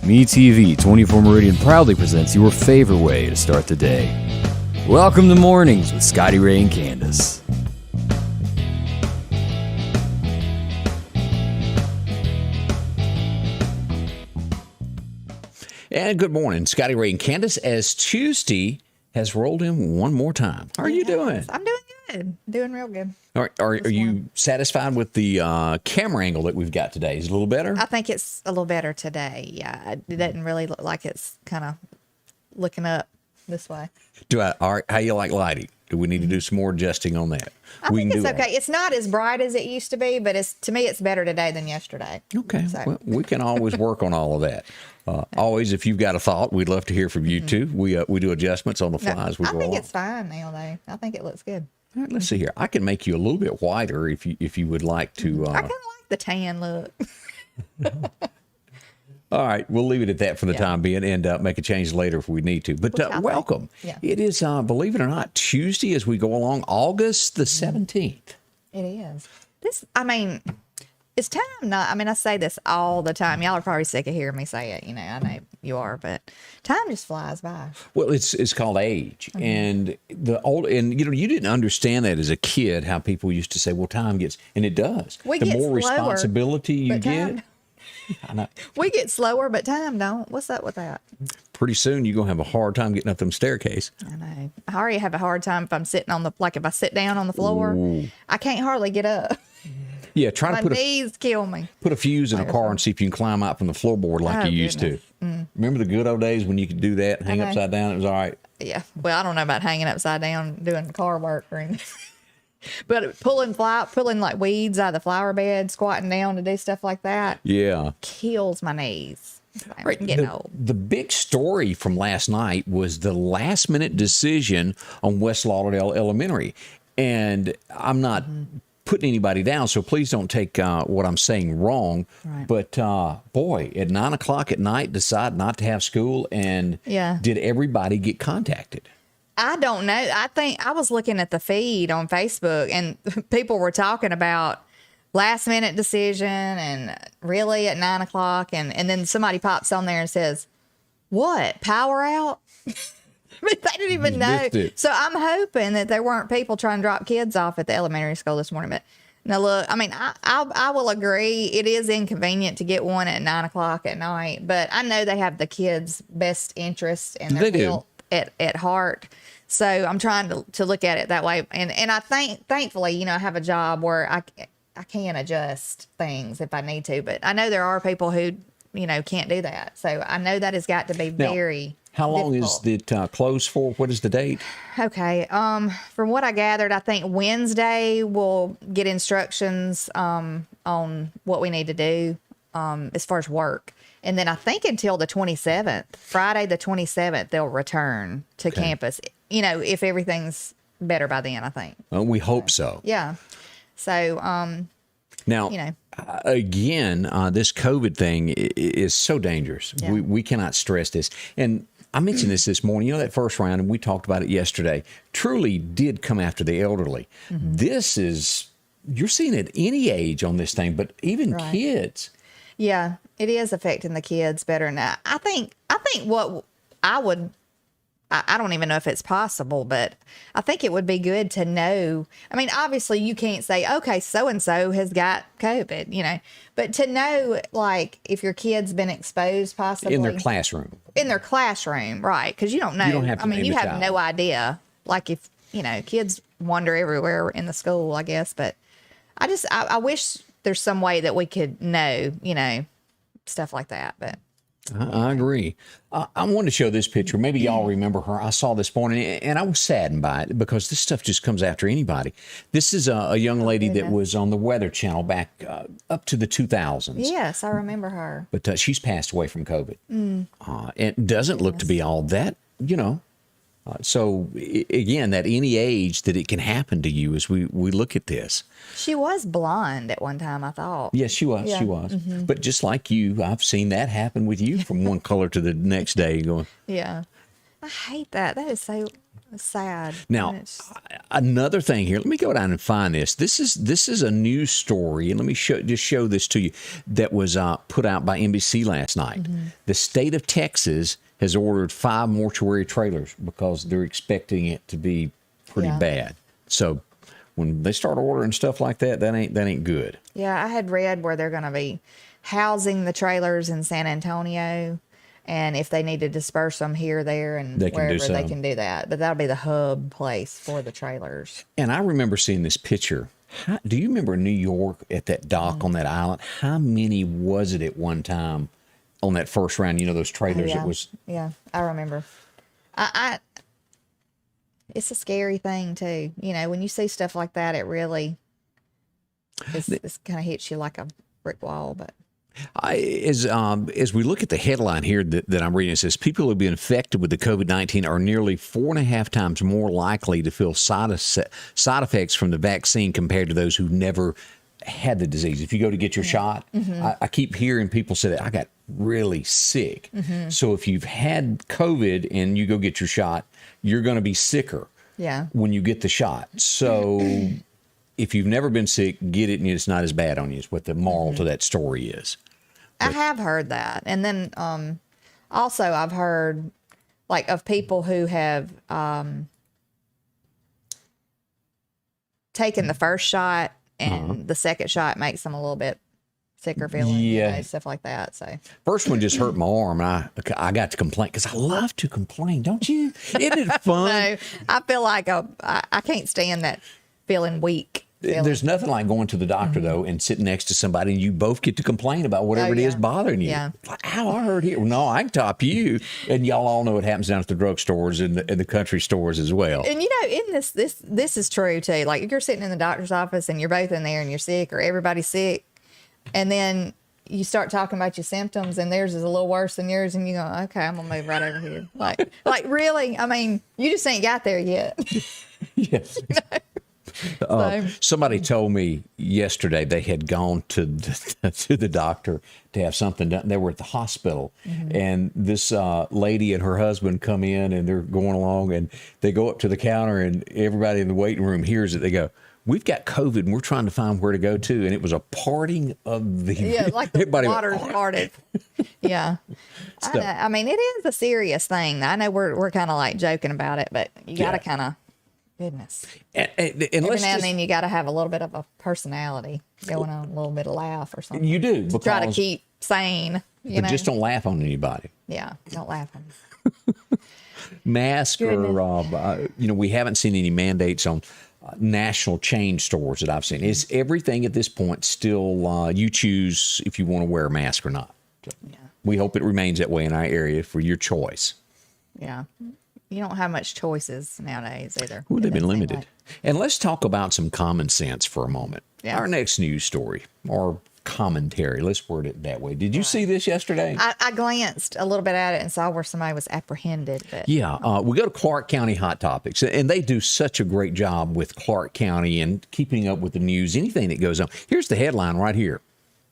MeTV 24 Meridian proudly presents your favorite way to start the day. Welcome to Mornings with Scotty Ray and Candace. And good morning, Scotty Ray and Candace, as Tuesday has rolled in one more time. How are you doing? I'm doing good. Doing real good. All right, are you satisfied with the camera angle that we've got today? Is it a little better? I think it's a little better today. Yeah, it doesn't really look like it's kind of looking up this way. How you like lighting? Do we need to do some more adjusting on that? I think it's okay. It's not as bright as it used to be, but to me, it's better today than yesterday. Okay. So. Well, we can always work on all of that. Always, if you've got a thought, we'd love to hear from you too. We do adjustments on the fly as we go along. I think it's fine now, though. I think it looks good. All right, let's see here. I can make you a little bit whiter if you would like to. I kind of like the tan look. All right, we'll leave it at that for the time being and make a change later if we need to. But welcome. Yeah. It is, believe it or not, Tuesday as we go along, August the 17th. It is. It's time I say this all the time. Y'all are probably sick of hearing me say it. You know, I know you are, but time just flies by. Well, it's called age. And you didn't understand that as a kid, how people used to say, well, time gets, and it does. The more responsibility you get. I know. We get slower, but time don't. What's up with that? Pretty soon you're going to have a hard time getting up them staircase. I know. I already have a hard time if I'm sitting if I sit down on the floor, I can't hardly get up. Yeah, try to My knees kill me. Put a fuse in a car and see if you can climb out from the floorboard like you used to. Remember the good old days when you could do that and hang upside down? It was all right. Yeah. Well, I don't know about hanging upside down doing car work or anything. But pulling like weeds out of the flower bed, squatting down to do stuff like that. Yeah. Kills my knees. Right. Getting old. The big story from last night was the last minute decision on West Lauderdale Elementary. And I'm not putting anybody down, so please don't take what I'm saying wrong. Right. But boy, at 9 o'clock at night, decide not to have school. And did everybody get contacted? I don't know. I think I was looking at the feed on Facebook and people were talking about last minute decision and really at 9 o'clock. And then somebody pops on there and says, what, power out? I mean, they didn't even know. So I'm hoping that there weren't people trying to drop kids off at the elementary school this morning. But now look, I will agree. It is inconvenient to get one at 9 o'clock at night, but I know they have the kids' best interest and their health at heart. So I'm trying to look at it that way. And I thankfully, I have a job where I can adjust things if I need to, but I know there are people who, can't do that. So I know that has got to be very How long difficult. is it closed for? What is the date? Okay. From what I gathered, I think Wednesday we'll get instructions on what we need to do as far as work. And then I think until the 27th, Friday the 27th, they'll return to campus, if everything's better by then, I think. Well, we hope so. Yeah. So, now, again, this COVID thing is so dangerous. Yeah. We cannot stress this. And I mentioned this morning, that first round, and we talked about it yesterday, truly did come after the elderly. This is, you're seeing at any age on this thing, but even kids. Yeah, it is affecting the kids better now. I think what I don't even know if it's possible, but I think it would be good to know. I mean, obviously you can't say, okay, so-and-so has got COVID, but to know, like, if your kid's been exposed possibly. In their classroom. Right. Because you don't know. You don't have to you have no idea. Like if, kids wander everywhere in the school, I guess. But I wish there's some way that we could know, stuff like that. But I agree. I wanted to show this picture. Maybe y'all remember her. I saw this morning, and I was saddened by it because this stuff just comes after anybody. This is a young lady that was on the Weather Channel back up to the 2000s. Yes, I remember her. But she's passed away from COVID. It doesn't look to be all that, So, again, that any age that it can happen to you as we look at this. She was blonde at one time, I thought. Yes, she was. Yeah. She was. But just like you, I've seen that happen with you from one color to the next day going. Yeah. I hate that. That is so sad. Now, another thing here. Let me go down and find this. This is a news story, and let me show this to you. That was put out by NBC last night. The state of Texas has ordered 5 mortuary trailers because they're expecting it to be pretty bad. So when they start ordering stuff like that, that ain't good. Yeah, I had read where they're going to be housing the trailers in San Antonio. And if they need to disperse them here, there, and wherever, they can do that. But that'll be the hub place for the trailers. And I remember seeing this picture. Do you remember New York at that dock on that island? How many was it at one time on that first round? You know, those trailers. Yeah. It was. Yeah, I remember. It's a scary thing too. You know, when you see stuff like that, it really this kind of hits you like a brick wall. But as we look at the headline here that I'm reading, it says people who have been infected with the COVID-19 are nearly 4.5 times more likely to feel side effects from the vaccine compared to those who never had the disease. If you go to get your shot, I keep hearing people say that I got really sick. So if you've had COVID and you go get your shot, you're going to be sicker when you get the shot. So if you've never been sick, get it and it's not as bad on you is what the moral to that story is. I have heard that. And then also I've heard like of people who have taken the first shot and the second shot makes them a little bit sicker feeling, you know, stuff like that. So first one just hurt my arm, and I got to complain because I love to complain, don't you? Isn't it fun? No, I feel like I can't stand that feeling weak. There's nothing like going to the doctor though and sitting next to somebody and you both get to complain about whatever it is bothering you. Yeah. Like, ow, I hurt here. No, I can top you. And y'all all know what happens down at the drugstores and the country stores as well. And you know, in this is true too. Like if you're sitting in the doctor's office and you're both in there and you're sick or everybody's sick, and then you start talking about your symptoms and theirs is a little worse than yours, and you go, okay, I'm gonna move right over here. Like really? I mean, you just ain't got there yet. Yes. Somebody told me yesterday they had gone to the doctor to have something done. They were at the hospital, and this lady and her husband come in, and they're going along, and they go up to the counter, and everybody in the waiting room hears it. They go, "We've got COVID, and we're trying to find where to go to." And it was a parting of the like the waters parted. Yeah, I mean, it is a serious thing. I know we're kind of like joking about it, but you got to kind of. Goodness. And every now and then you got to have a little bit of a personality going on, a little bit of laugh or something. You do. To try to keep sane. But just don't laugh on anybody. Yeah, don't laugh on them. Mask or, we haven't seen any mandates on national chain stores that I've seen. Is everything at this point still you choose if you want to wear a mask or not? Yeah. We hope it remains that way in our area for your choice. Yeah. You don't have much choices nowadays either. Well, they've been limited. And let's talk about some common sense for a moment. Yeah. Our next news story or commentary, let's word it that way. Did you see this yesterday? I glanced a little bit at it and saw where somebody was apprehended. But yeah, we go to Clark County Hot Topics, and they do such a great job with Clark County and keeping up with the news, anything that goes on. Here's the headline right here.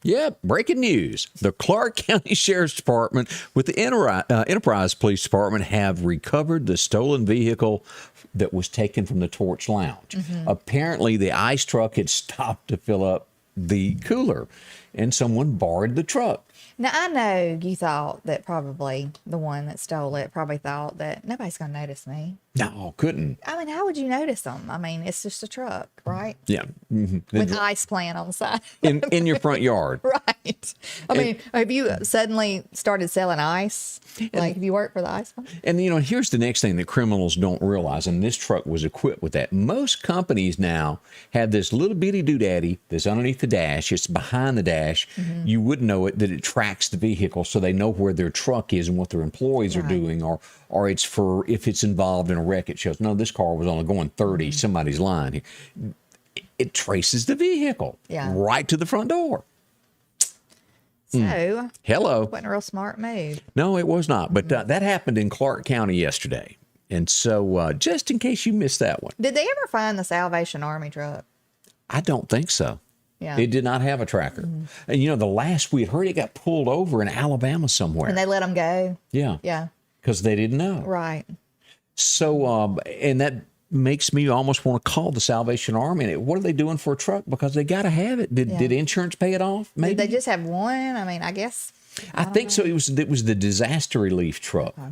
Yep, breaking news. The Clark County Sheriff's Department with the Enterprise Police Department have recovered the stolen vehicle that was taken from the Torch Lounge. Apparently, the ice truck had stopped to fill up the cooler, and someone borrowed the truck. Now, I know you thought that probably the one that stole it probably thought that nobody's going to notice me. No, couldn't. I mean, how would you notice them? I mean, it's just a truck, right? Yeah. With ice playing on the side. in your front yard. Right. I mean, have you suddenly started selling ice? Like, have you worked for the ice company? And, here's the next thing that criminals don't realize, and this truck was equipped with that. Most companies now have this little bitty doodaddy that's underneath the dash. It's behind the dash. You wouldn't know it, that it tracks the vehicle so they know where their truck is and what their employees are doing, or it's for if it's involved in a wreck, it shows, no, this car was only going 30, somebody's lying. It traces the vehicle right to the front door. So, hello. Wasn't a real smart move. No, it was not. But that happened in Clark County yesterday. And so just in case you missed that one. Did they ever find the Salvation Army truck? I don't think so. Yeah. It did not have a tracker. And, the last we had heard, it got pulled over in Alabama somewhere. And they let them go? Yeah. Yeah. Because they didn't know. Right. So, and that makes me almost want to call the Salvation Army. And what are they doing for a truck? Because they got to have it. Did insurance pay it off? Maybe Did they just have one? I mean, I guess. I think so. It was the disaster relief truck. Okay.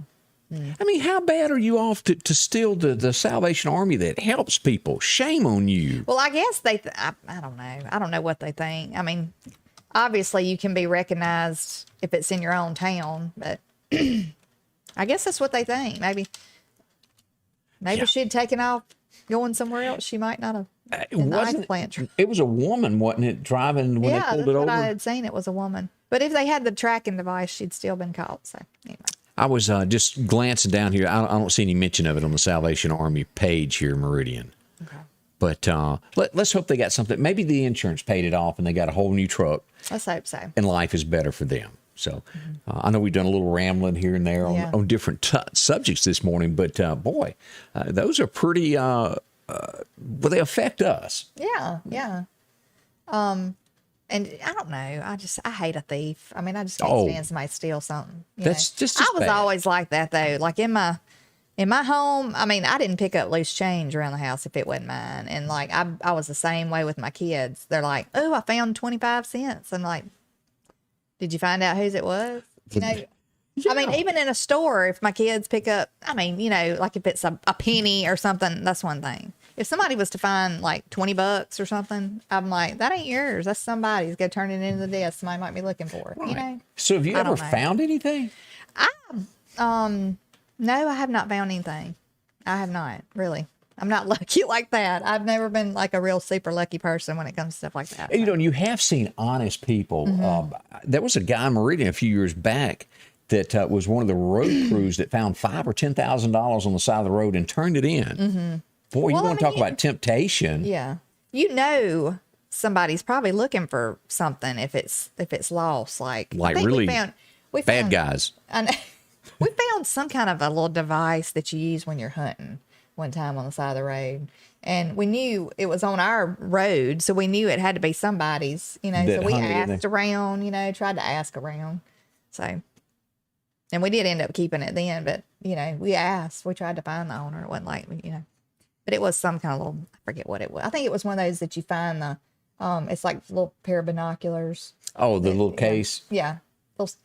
I mean, how bad are you off to steal the Salvation Army that helps people? Shame on you. Well, I guess I don't know. I don't know what they think. I mean, obviously you can be recognized if it's in your own town, but I guess that's what they think. Maybe she'd taken off going somewhere else. She might not have. It was a woman, wasn't it, driving when they pulled it over? I had seen it was a woman. But if they had the tracking device, she'd still been caught. So anyway. I was just glancing down here. I don't see any mention of it on the Salvation Army page here in Meridian. Okay. But let's hope they got something. Maybe the insurance paid it off and they got a whole new truck. Let's hope so. And life is better for them. So I know we've done a little rambling here and there on different subjects this morning. But boy, those are pretty, well, they affect us. Yeah. And I don't know. I hate a thief. I mean, I just can't stand somebody steal something. That's just. I was always like that though. Like in my home, I mean, I didn't pick up loose change around the house if it wasn't mine. And like I was the same way with my kids. They're like, "Oh, I found 25 cents." I'm like, "Did you find out whose it was?" You know. Yeah. I mean, even in a store, if my kids pick up, I mean, you know, like if it's a penny or something, that's one thing. If somebody was to find like $20 or something, I'm like, that ain't yours. That's somebody's. Go turn it into the desk. Somebody might be looking for it. Right. You know. So have you ever found anything? No, I have not found anything. I have not really. I'm not lucky like that. I've never been like a real super lucky person when it comes to stuff like that. You know, and you have seen honest people. There was a guy in Meridian a few years back that was one of the road crews that found $5,000 or $10,000 on the side of the road and turned it in. Boy, you want to talk about temptation? Yeah, you know, somebody's probably looking for something if it's lost. Like really we bad found, guys. I know, we found some kind of a little device that you use when you're hunting one time on the side of the road, and we knew it was on our road, so we knew it had to be somebody's. You know, so we asked around. You know, tried to ask around. So. And we did end up keeping it then, but, you know, we tried to find the owner. It wasn't like, you know, but it was some kind of little, I forget what it was. I think it was one of those that you find it's like a little pair of binoculars. Oh, the little case. Yeah.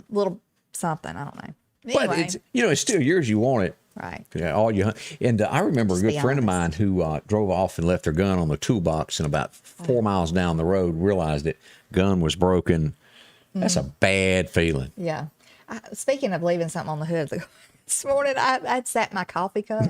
Little something. I don't know. Anyway. But it's, you know, it's still yours. You want it. Right. Yeah, and I remember a good friend of mine who drove off and left her gun on the toolbox, and about 4 miles down the road realized that gun was broken. That's a bad feeling. Yeah. Speaking of leaving something on the hood, this morning I'd sat my coffee cup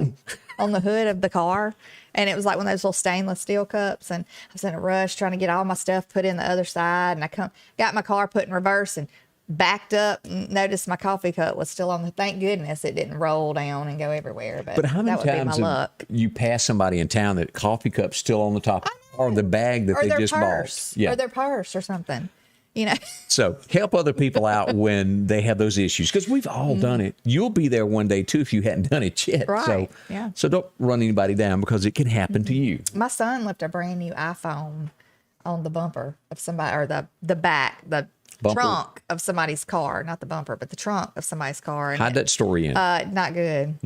on the hood of the car, and it was like one of those little stainless steel cups, and I was in a rush trying to get all my stuff put in the other side, and I got my car put in reverse and backed up and noticed my coffee cup was still on the, thank goodness it didn't roll down and go everywhere. But how many times have you pass somebody in town that coffee cup's still on the top or the bag that they just bought? Or their purse or something. You know, so help other people out when they have those issues, because we've all done it. You'll be there one day too if you hadn't done it yet. Right. So don't run anybody down, because it can happen to you. My son left a brand new iPhone on the bumper of somebody, or the back, the bumper. Trunk of somebody's car, not the bumper, but the trunk of somebody's car. And how'd that story end? Not good.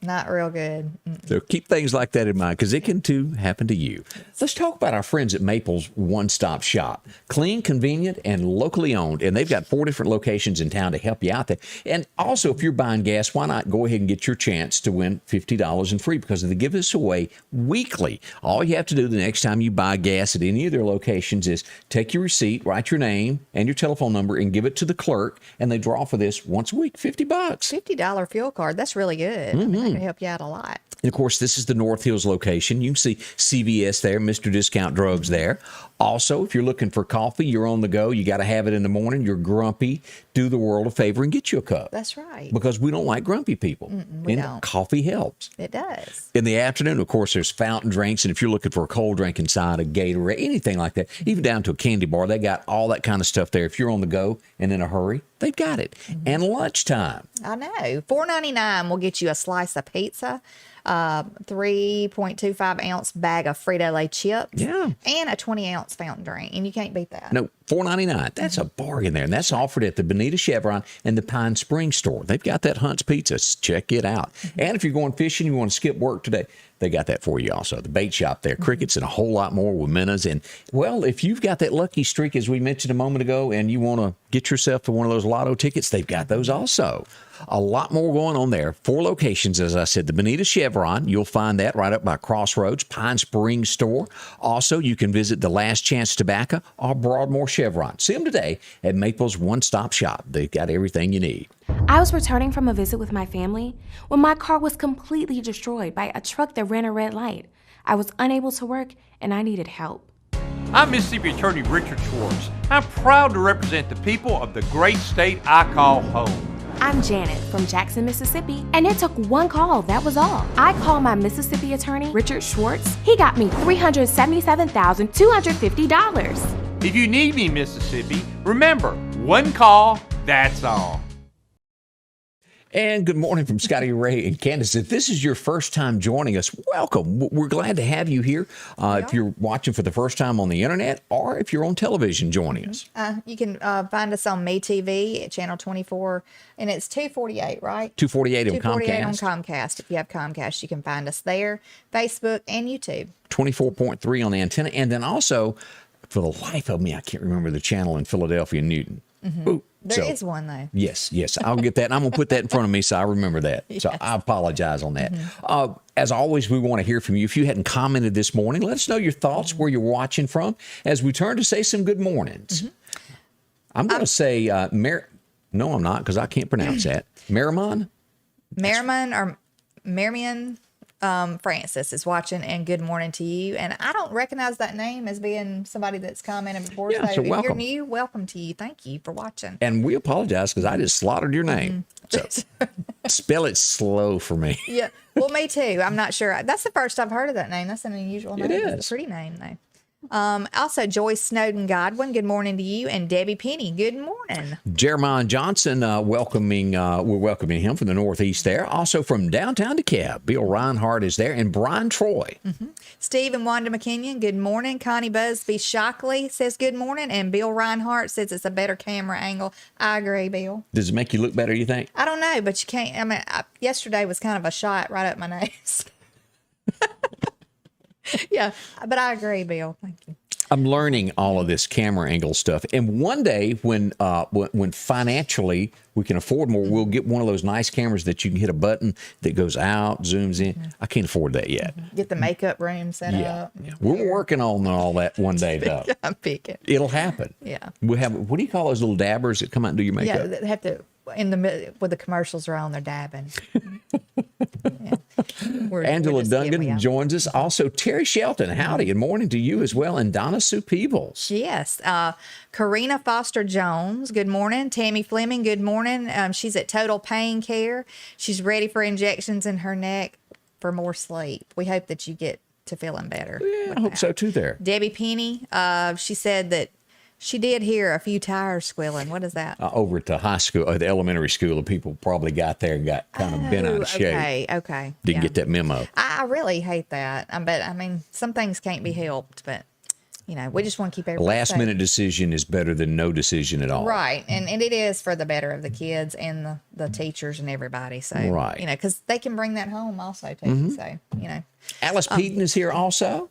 Not real good. So keep things like that in mind, because it can too happen to you. Let's talk about our friends at Maple's One Stop Shop. Clean, convenient, and locally owned. And they've got 4 different locations in town to help you out there. And also, if you're buying gas, why not go ahead and get your chance to win $50 in free, because they give this away weekly. All you have to do the next time you buy gas at any of their locations is take your receipt, write your name and your telephone number, and give it to the clerk, and they draw for this once a week, $50. $50 fuel card. That's really good. I mean, that can help you out a lot. And of course, this is the North Hills location. You can see CVS there, Mr. Discount Drugs there. Also, if you're looking for coffee, you're on the go, you got to have it in the morning, you're grumpy, do the world a favor and get you a cup. That's right. Because we don't like grumpy people. We don't. Coffee helps. It does. In the afternoon, of course, there's fountain drinks. And if you're looking for a cold drink inside, a Gatorade, anything like that, even down to a candy bar, they got all that kind of stuff there. If you're on the go and in a hurry, they've got it. And lunchtime. I know. $4.99 will get you a slice of pizza, 3.25 ounce bag of Frito-Lay chips. Yeah. And a 20-ounce fountain drink. And you can't beat that. No, $4.99. That's a bargain there. And that's offered at the Bonita Chevron and the Pine Springs store. They've got that Hunt's Pizza. Check it out. And if you're going fishing, you want to skip work today, they got that for you also. The bait shop there, crickets and a whole lot more with minnows. And, well, if you've got that lucky streak, as we mentioned a moment ago, and you want to get yourself to one of those lotto tickets, they've got those also. A lot more going on there. 4 locations, as I said. The Bonita Chevron, you'll find that right up by Crossroads, Pine Springs store. Also, you can visit the Last Chance Tobacco or Broadmoor Chevron. See them today at Maple's One Stop Shop. They've got everything you need. I was returning from a visit with my family when my car was completely destroyed by a truck that ran a red light. I was unable to work and I needed help. I'm Mississippi Attorney Richard Schwartz. I'm proud to represent the people of the great state I call home. I'm Janet from Jackson, Mississippi, and it took one call, that was all. I called my Mississippi attorney, Richard Schwartz. He got me $377,250. If you need me, Mississippi, remember, one call, that's all. And good morning from Scotty Ray and Candace. If this is your first time joining us, welcome. We're glad to have you here. If you're watching for the first time on the internet or if you're on television joining us. You can find us on MeTV at Channel 24, and it's 248, right? 248 on 248 on Comcast. Comcast. If you have Comcast, you can find us there, Facebook, and YouTube. 24.3 on the antenna. And then also, for the life of me, I can't remember the channel in Philadelphia, Newton. Ooh, There is one, though. Yes, I'll get that. And I'm going to put that in front of me so I remember that. So I apologize on that. As always, we want to hear from you. If you hadn't commented this morning, let us know your thoughts, where you're watching from, as we turn to say some good mornings. I'm going to say, no, I'm not, because I can't pronounce that. Merriman or Marion Francis is watching, and good morning to you. And I don't recognize that name as being somebody that's commented before. Yeah, so if welcome. you're new, welcome to you. Thank you for watching. And we apologize because I just slaughtered your name. So spell it slow for me. Yeah, well, me too. I'm not sure. That's the first I've heard of that name. That's an unusual name. It is. It's a pretty name, though. Also, Joyce Snowden Godwin, good morning to you, and Debbie Penny, good morning. Jeremiah Johnson, we're welcoming him from the Northeast there. Also from downtown DeKalb, Bill Reinhardt is there, and Brian Troy. Steve and Wanda McKinnon, good morning. Connie Busby Shockley says good morning, and Bill Reinhardt says it's a better camera angle. I agree, Bill. Does it make you look better, you think? I don't know, but you can't. I mean, yesterday was kind of a shot right up my nose. Yeah, but I agree, Bill. Thank you. I'm learning all of this camera angle stuff, and one day when financially we can afford more, we'll get one of those nice cameras that you can hit a button that goes out, zooms in. I can't afford that yet. Get the makeup room set up. Yeah. We're working on all that one day, though. I'm picking. It'll happen. Yeah. We have, what do you call those little dabbers that come out and do your makeup? Yeah, they have to in the middle when the commercials are on, they're dabbing. Yeah. Angela Duncan joins us. Also, Terry Shelton. Howdy. Good morning to you as well. And Donna Sue Peebles. Yes. Karina Foster Jones. Good morning. Tammy Fleming. Good morning. She's at Total Pain Care. She's ready for injections in her neck for more sleep. We hope that you get to feeling better. Yeah, I hope so too there. Debbie Penny. She said that she did hear a few tires squealing. What is that? Over at the high school, the elementary school, the people probably got there and got kind of bent out of shape. Okay. Didn't get that memo. I really hate that. But I mean, some things can't be helped, but we just want to keep everybody Last minute decision is better than no decision at all. Right. And it is for the better of the kids and the teachers and everybody. So, right. Because they can bring that home also too. So, Alice Peaton is here also.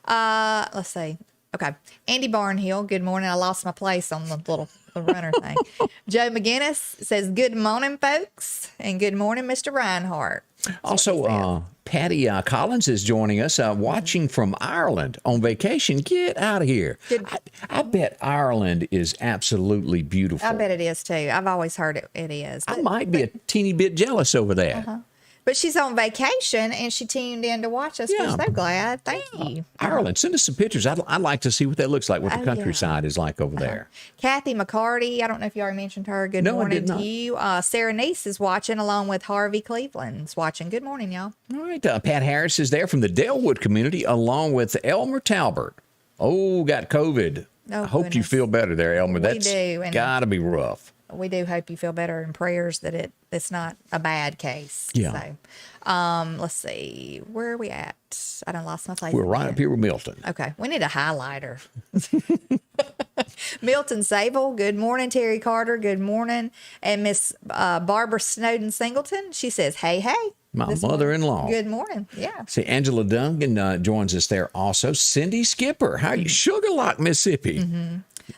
Let's see. Okay. Andy Barnhill, good morning. I lost my place on the little runner thing. Joe McGinnis says, good morning, folks. And good morning, Mr. Reinhardt. Also, Patty Collins is joining us, watching from Ireland on vacation. Get out of here. I bet Ireland is absolutely beautiful. I bet it is too. I've always heard it is. I might be a teeny bit jealous over that. But she's on vacation, and she tuned in to watch us. Yeah. We're so glad. Thank you. Ireland, send us some pictures. I'd like to see what that looks like, what the countryside is like over there. Kathy McCarty, I don't know if you already mentioned her. Good morning to you. Sarah Neese is watching, along with Harvey Cleveland's watching. Good morning, y'all. All right. Pat Harris is there from the Dalewood community, along with Elmer Talbert. Oh, got COVID. Oh, I hope you goodness. feel better there, Elmer. We That's do, and got to be rough. we do hope you feel better, and prayers that it's not a bad case. Yeah. So, let's see, where are we at? I done lost my place. We're right up here with Milton. Okay, we need a highlighter. Milton Sable, good morning. Terry Carter, good morning. And Miss Barbara Snowden Singleton, she says, hey, hey. My mother-in-law. Good morning. Yeah. See, Angela Duncan joins us there also. Cindy Skipper, how are you? Sugar Lock, Mississippi.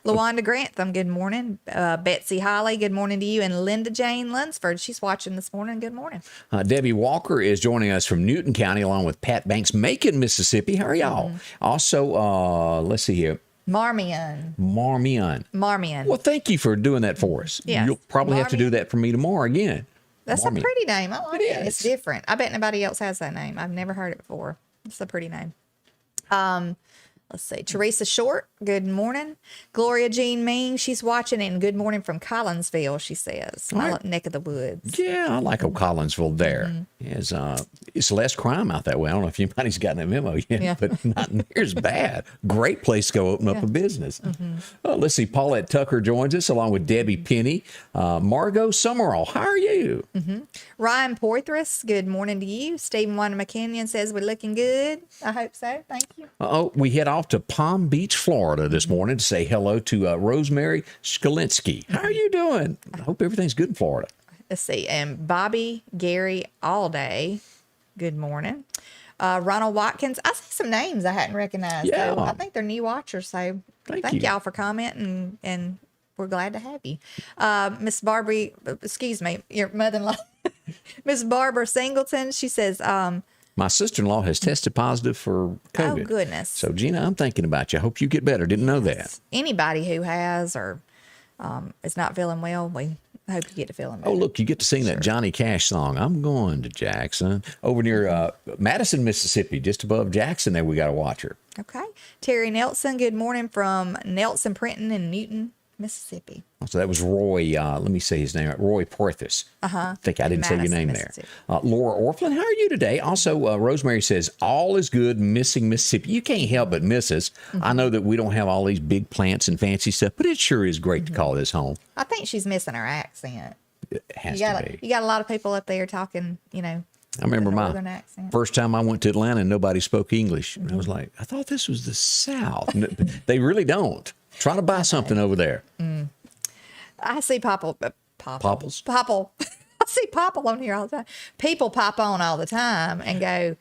LaWanda Grantham, good morning. Betsy Holly, good morning to you. And Linda Jane Lunsford, she's watching this morning. Good morning. Debbie Walker is joining us from Newton County along with Pat Banks, Macon, Mississippi. How are y'all? Also, let's see here. Marmion. Well, thank you for doing that for us. Yes. You'll probably have to do that for me tomorrow again. That's Marmion. a pretty name. I like it. It's is. different. I bet nobody else has that name. I've never heard it before. It's a pretty name. Let's see. Teresa Short, good morning. Gloria Jean Mean, she's watching, and good morning from Collinsville, she says. My neck of the woods. Yeah, I like old Collinsville there. It's less crime out that way. I don't know if anybody's gotten that memo yet, but not near as bad. Great place to go open up a business. Let's see. Paulette Tucker joins us along with Debbie Penny. Margot Summerall, how are you? Ryan Poitras, good morning to you. Stephen Wanda McKinnon says we're looking good. I hope so. Thank you. We head off to Palm Beach, Florida this morning to say hello to Rosemary Skalinsky. How are you doing? I hope everything's good in Florida. Let's see. And Bobby Gary Allday, good morning. Ronald Watkins, I see some names I hadn't recognized. Yeah. So I think they're new watchers. So thank y'all for commenting, and we're glad to have you. Miss Barbie, excuse me, your mother-in-law, Miss Barbara Singleton, she says, my sister-in-law has tested positive for COVID. oh, goodness. So, Gina, I'm thinking about you. I hope you get better. Didn't know that. Anybody who has or is not feeling well, we hope you get to feeling better. Oh, look, you get to sing that Johnny Cash song, I'm Going to Jackson, over near Madison, Mississippi, just above Jackson there. We got to watch her. Okay. Terry Nelson, good morning from Nelson Printing in Newton, Mississippi. So that was Roy, let me say his name right, Roy Porthos. I think I didn't say your name there. Laura Orflin, how are you today? Also, Rosemary says, all is good, missing Mississippi. You can't help but miss us. I know that we don't have all these big plants and fancy stuff, but it sure is great to call this home. I think she's missing her accent. It has to be. You got a lot of people up there talking, I remember my first time I went to Atlanta and nobody spoke English. And I was like, I thought this was the South. They really don't. Try to buy something over there. I see Popples. I see Popple on here all the time. People pop on all the time and go.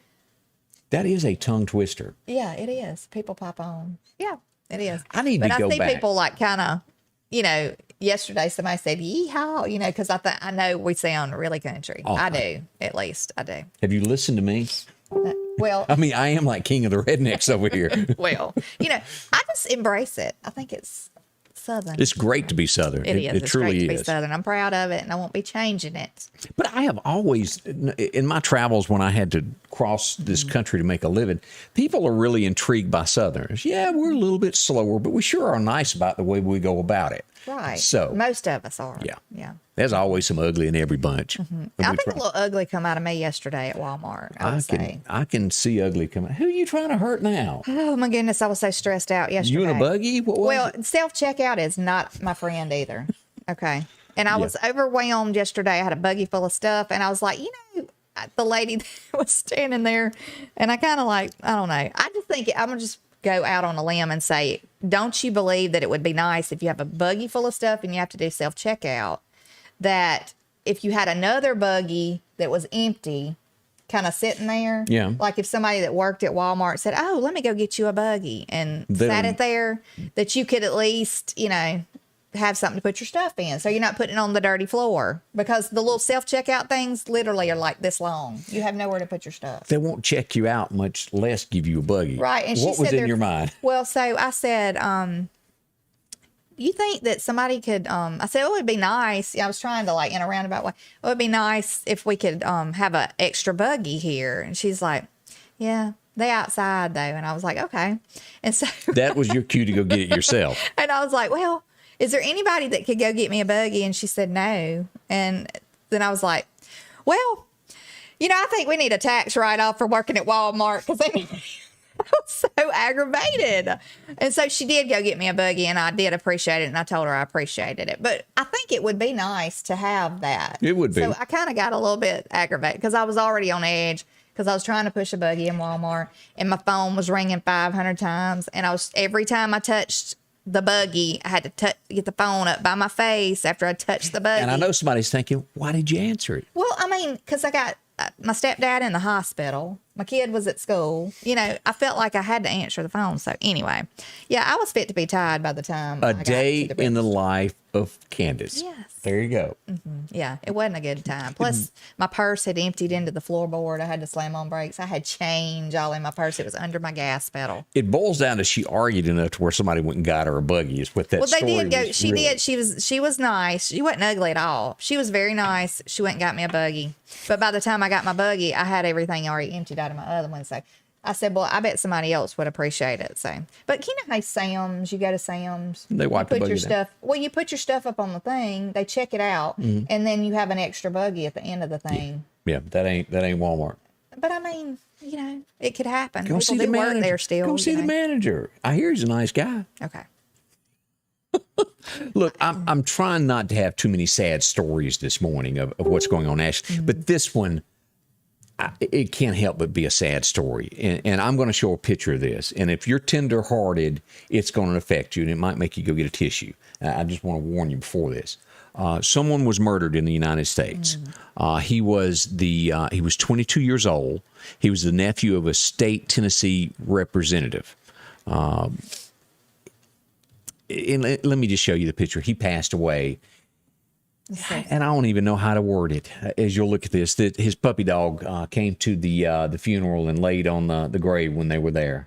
That is a tongue twister. Yeah, it is. People pop on. Yeah, it is. I need to go back. But I see people like kind of, yesterday somebody said, yeehaw, because I know we sound really country. Oh, I do, at least. I do. Have you listened to me? Well, I mean, I am like king of the rednecks over here. well, I just embrace it. I think it's Southern. It's great to be Southern. It truly great to is. be Southern. I'm proud of it, and I won't be changing it. But I have always, in my travels when I had to cross this country to make a living, people are really intrigued by Southerners. Yeah, we're a little bit slower, but we sure are nice about the way we go about it. Right. So most of us are. Yeah. Yeah. There's always some ugly in every bunch. I think a little ugly come out of me yesterday at Walmart. I can see ugly coming. Who are you trying to hurt now? Oh my goodness, I was so stressed out yesterday. You in a buggy? What was it? Self-checkout is not my friend either. Okay. And I was overwhelmed yesterday. I had a buggy full of stuff, and I was like, the lady that was standing there, and I kind of I don't know. I just think I'm going to just go out on a limb and say, don't you believe that it would be nice if you have a buggy full of stuff and you have to do self-checkout, that if you had another buggy that was empty kind of sitting there, like if somebody that worked at Walmart said, oh, let me go get you a buggy, and sat it there, that you could at least, have something to put your stuff in, so you're not putting it on the dirty floor, because the little self-checkout things literally are like this long. You have nowhere to put your stuff. They won't check you out, much less give you a buggy. Right. And what was in your mind? Well, so I said, you think that somebody could, I said, it would be nice. I was trying to in a roundabout way. It would be nice if we could have an extra buggy here. And she's like, yeah, they outside though. And I was like, okay. And so that was your cue to go get it yourself. And I was like, well, is there anybody that could go get me a buggy? And she said no. And then I was like, well, I think we need a tax write-off for working at Walmart, because so aggravated. And so she did go get me a buggy, and I did appreciate it, and I told her I appreciated it. But I think it would be nice to have that. It would be. So I kind of got a little bit aggravated because I was already on edge because I was trying to push a buggy in Walmart, and my phone was ringing 500 times. And every time I touched the buggy, I had to get the phone up by my face after I touched the buggy. And I know somebody's thinking, why did you answer it? Well, I mean, because I got my stepdad in the hospital. My kid was at school. You know, I felt like I had to answer the phone. So anyway, yeah, I was fit to be tied by the time. A day in the life of Candace. Yes. There you go. Yeah, it wasn't a good time. Plus, my purse had emptied into the floorboard. I had to slam on brakes. I had change all in my purse. It was under my gas pedal. It boils down to she argued enough to where somebody went and got her a buggy. Is what that story Well, they did go. was She really. did. She was nice. She wasn't ugly at all. She was very nice. She went and got me a buggy. But by the time I got my buggy, I had everything already emptied out of my other one. So I said, well, I bet somebody else would appreciate it. So, but you know how Sam's, you go to Sam's. They wipe the put buggy your down. stuff. Well, you put your stuff up on the thing. They check it out, and then you have an extra buggy at the end of the thing. Yeah, that ain't Walmart. But I mean, you know, it could happen. Go People see the do work manager. there still. Go see you the know. manager. I hear he's a nice guy. Okay. Look, I'm trying not to have too many sad stories this morning of what's going on, Ash. But this one, it can't help but be a sad story. And I'm going to show a picture of this. And if you're tender-hearted, it's going to affect you, and it might make you go get a tissue. I just want to warn you before this. Someone was murdered in the United States. He was 22 years old. He was the nephew of a state Tennessee representative. And let me just show you the picture. He passed away. And I don't even know how to word it. As you'll look at this, that his puppy dog came to the funeral and laid on the grave when they were there.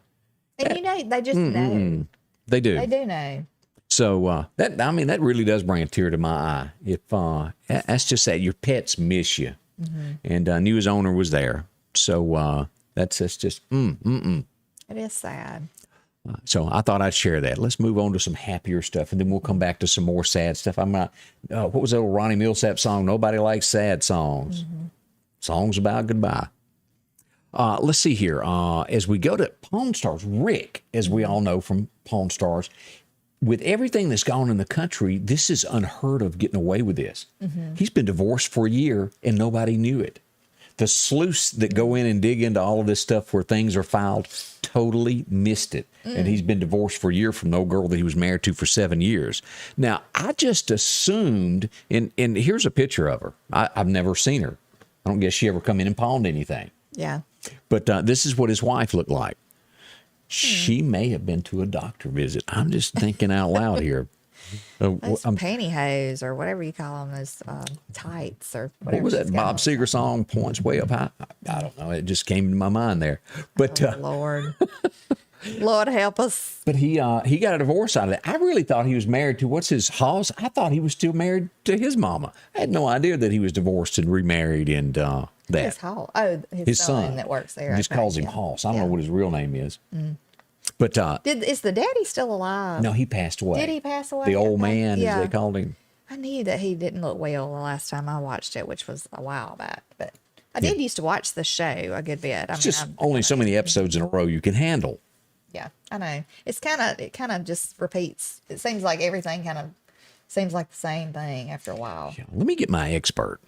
And you know, they just know. They do. They do know. So that really does bring a tear to my eye. If that's just that your pets miss you, and knew his owner was there. So that's just It is sad. So I thought I'd share that. Let's move on to some happier stuff, and then we'll come back to some more sad stuff. I'm not. What was that old Ronnie Millsap song? Nobody likes sad songs. Songs about goodbye. Let's see here. As we go to Pawn Stars, Rick, as we all know from Pawn Stars, with everything that's gone in the country, this is unheard of getting away with this. He's been divorced for a year, and nobody knew it. The sleuths that go in and dig into all of this stuff where things are filed totally missed it. And he's been divorced for a year from no girl that he was married to for 7 years. Now, I just assumed, and here's a picture of her. I've never seen her. I don't guess she ever come in and pawned anything. Yeah. But this is what his wife looked like. She may have been to a doctor visit. I'm just thinking out loud here. Those pantyhose or whatever you call them, those tights or whatever. What was that Bob Seger song, Points Way Up High? I don't know. It just came to my mind there. But Lord. Lord help us. But he got a divorce out of it. I really thought he was married to, what's his Hoss? I thought he was still married to his mama. I had no idea that he was divorced and remarried and that. His Hall. Oh, his son that works there. He just okay, calls him yeah. Hoss. I don't know what his real name is. But Is the daddy still alive? no, he passed away. Did he pass away? The old Okay. man, Yeah. as they called him. I knew that he didn't look well the last time I watched it, which was a while back. But I did used to watch the show a good bit. It's just only so many episodes in a row you can handle. Yeah, I know. It kind of just repeats. It seems like everything kind of seems like the same thing after a while. Let me get my expert.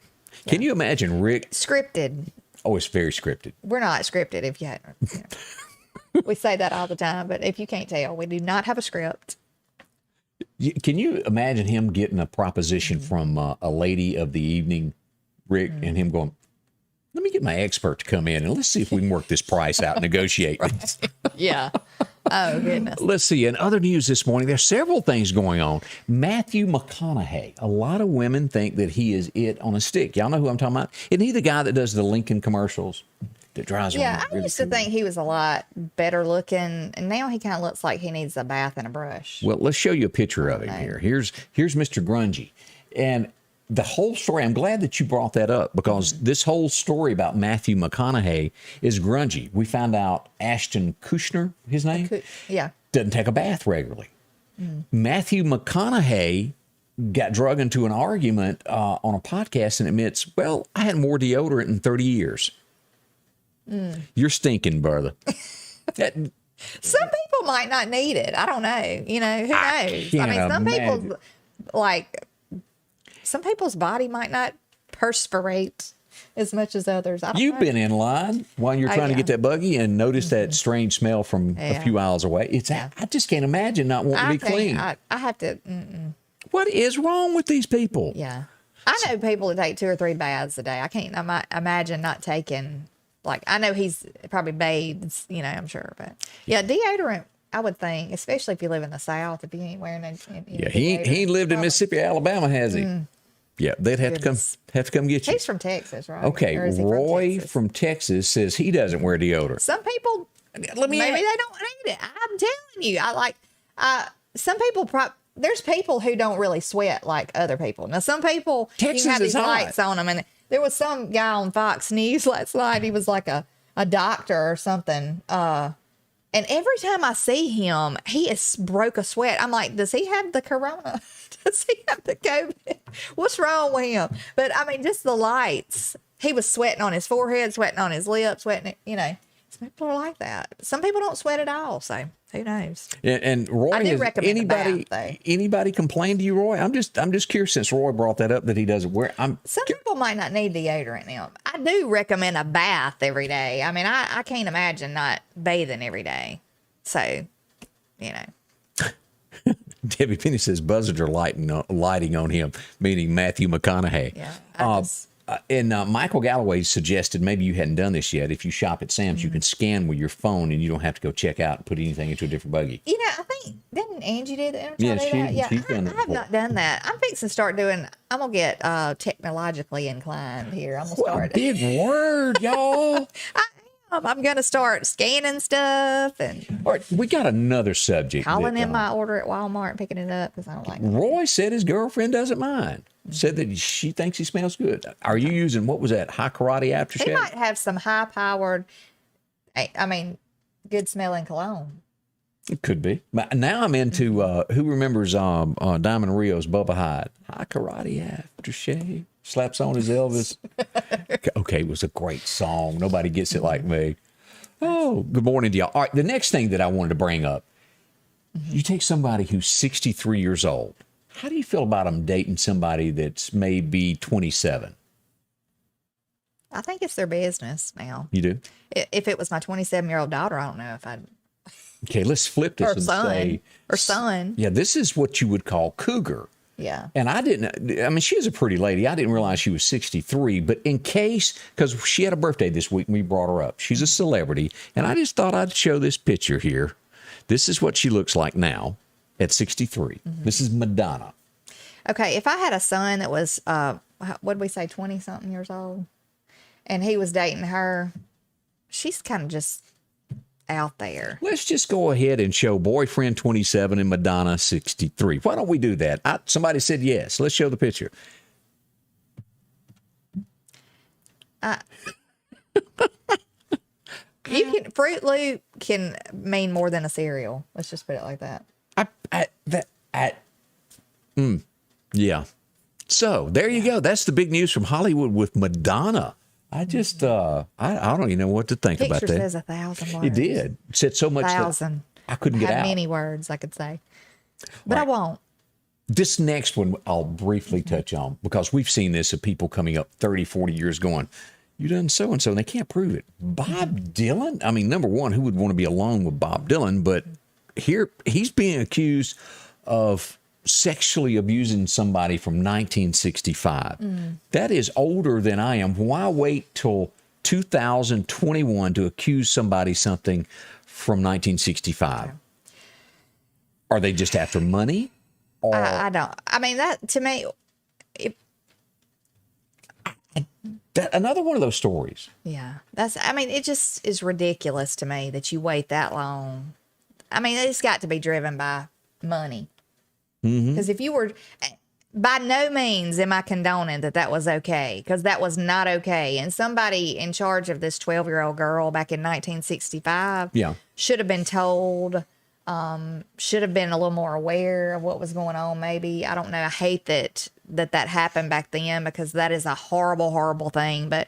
Can you imagine Rick? Scripted. Oh, it's very scripted. We're not scripted if you hadn't. You know. We say that all the time, but if you can't tell, we do not have a script. Can you imagine him getting a proposition from a lady of the evening, Rick, and him going, let me get my expert to come in and let's see if we can work this price out and negotiate. Yeah. Oh, goodness. Let's see. In other news this morning, there's several things going on. Matthew McConaughey. A lot of women think that he is it on a stick. Y'all know who I'm talking about? Isn't he the guy that does the Lincoln commercials? That drives Yeah, around I really used to cool? think he was a lot better looking, and now he kind of looks like he needs a bath and a brush. Well, let's show you a picture of him here. Here's Mr. Grungy. And the whole story, I'm glad that you brought that up because this whole story about Matthew McConaughey is grungy. We found out Ashton Kutcher, his name, Yeah. doesn't take a bath regularly. Matthew McConaughey got drug into an argument on a podcast and admits, well, I had more deodorant in 30 years. You're stinking, brother. Some people might not need it. I don't know. You know, who knows? I mean, some people's body might not perspirate as much as others. I don't You've know. been in line while you're trying to get that buggy and notice that strange smell from a few aisles away. I just can't imagine not wanting to be clean. I have to. What is wrong with these people? Yeah. I know people that take 2 or 3 baths a day. I can't imagine not taking, like, I know he's probably bathes, you know, I'm sure. But yeah, deodorant, I would think, especially if you live in the South, if you ain't wearing any Yeah, he ain't lived in Mississippi, Alabama, has he? Yeah, they'd have to come get you. He's from Texas, right? Okay, Or is he Roy Texas? from Texas says he doesn't wear deodorant. Some people, maybe they don't need it. I'm telling you, some people there's people who don't really sweat like other people. Now, some people, Texas you can have is these hot. lights on them. And there was some guy on Fox News last night. He was like a doctor or something. And every time I see him, he is broke a sweat. I'm like, does he have the corona? Does he have the COVID? What's wrong with him? But I mean, just the lights. He was sweating on his forehead, sweating on his lips, sweating, you know. Some people are like that. Some people don't sweat at all, so who knows? And Roy, I do has recommend a bath, though. anybody complain to you, Roy? I'm just curious since Roy brought that up that he doesn't wear. Some people might not need deodorant now. I do recommend a bath every day. I mean, I can't imagine not bathing every day. So, you know. Debbie Penny says buzzards are lighting on him, meaning Matthew McConaughey. Yeah. And Michael Galloway suggested maybe you hadn't done this yet. If you shop at Sam's, you can scan with your phone and you don't have to go check out and put anything into a different buggy. You know, I think, didn't Angie do that? Yeah, she's done it I have not done that. I'm fixing to start doing, I'm going to get technologically inclined here. I'm going to start. Big word, y'all. I'm going to start scanning stuff and All right, we got another subject. calling in my order at Walmart and picking it up because I don't like it. Roy said his girlfriend doesn't mind. Said that she thinks he smells good. Are you using, what was that, high karate aftershave? He might have some high-powered, good-smelling cologne. It could be. But now I'm into, who remembers Diamond Rio's Bubba Hyde? High karate aftershave. Slaps on his Elvis. Okay, it was a great song. Nobody gets it like me. Oh, good morning to y'all. All right, the next thing that I wanted to bring up, you take somebody who's 63 years old. How do you feel about them dating somebody that's maybe 27? I think it's their business now. You do? If it was my 27-year-old daughter, I don't know if I'd. Okay, let's flip this Or and son. say. Or son. Yeah, this is what you would call cougar. Yeah. And I mean, she is a pretty lady. I didn't realize she was 63, but in case, because she had a birthday this week and we brought her up. She's a celebrity. And I just thought I'd show this picture here. This is what she looks like now at 63. This is Madonna. Okay, if I had a son that was, what did we say, 20-something years old, and he was dating her, she's kind of just out there. Let's just go ahead and show boyfriend 27 and Madonna 63. Why don't we do that? Somebody said yes. Let's show the picture. Fruit Loop can mean more than a cereal. Let's just put it like that. Yeah. So there you go. That's the big news from Hollywood with Madonna. I just, I don't even know what to think about Picture that. says 1,000 words. It did. It said so much. 1,000. I couldn't get Had out. many words I could say, but I Right. won't. This next one I'll briefly touch on because we've seen this of people coming up 30, 40 years going, you done so-and-so, and they can't prove it. Bob Dylan? I mean, number one, who would want to be alone with Bob Dylan? But here, he's being accused of sexually abusing somebody from 1965. That is older than I am. Why wait till 2021 to accuse somebody something from 1965? Are they just after money? Or I don't. I mean, that to me, another one of those stories. yeah, I mean, it just is ridiculous to me that you wait that long. I mean, it's got to be driven by money. Because if you were, by no means am I condoning that was okay, because that was not okay. And somebody in charge of this 12-year-old girl back in 1965 should have been told, should have been a little more aware of what was going on, maybe. I don't know. I hate that happened back then because that is a horrible, horrible thing. But,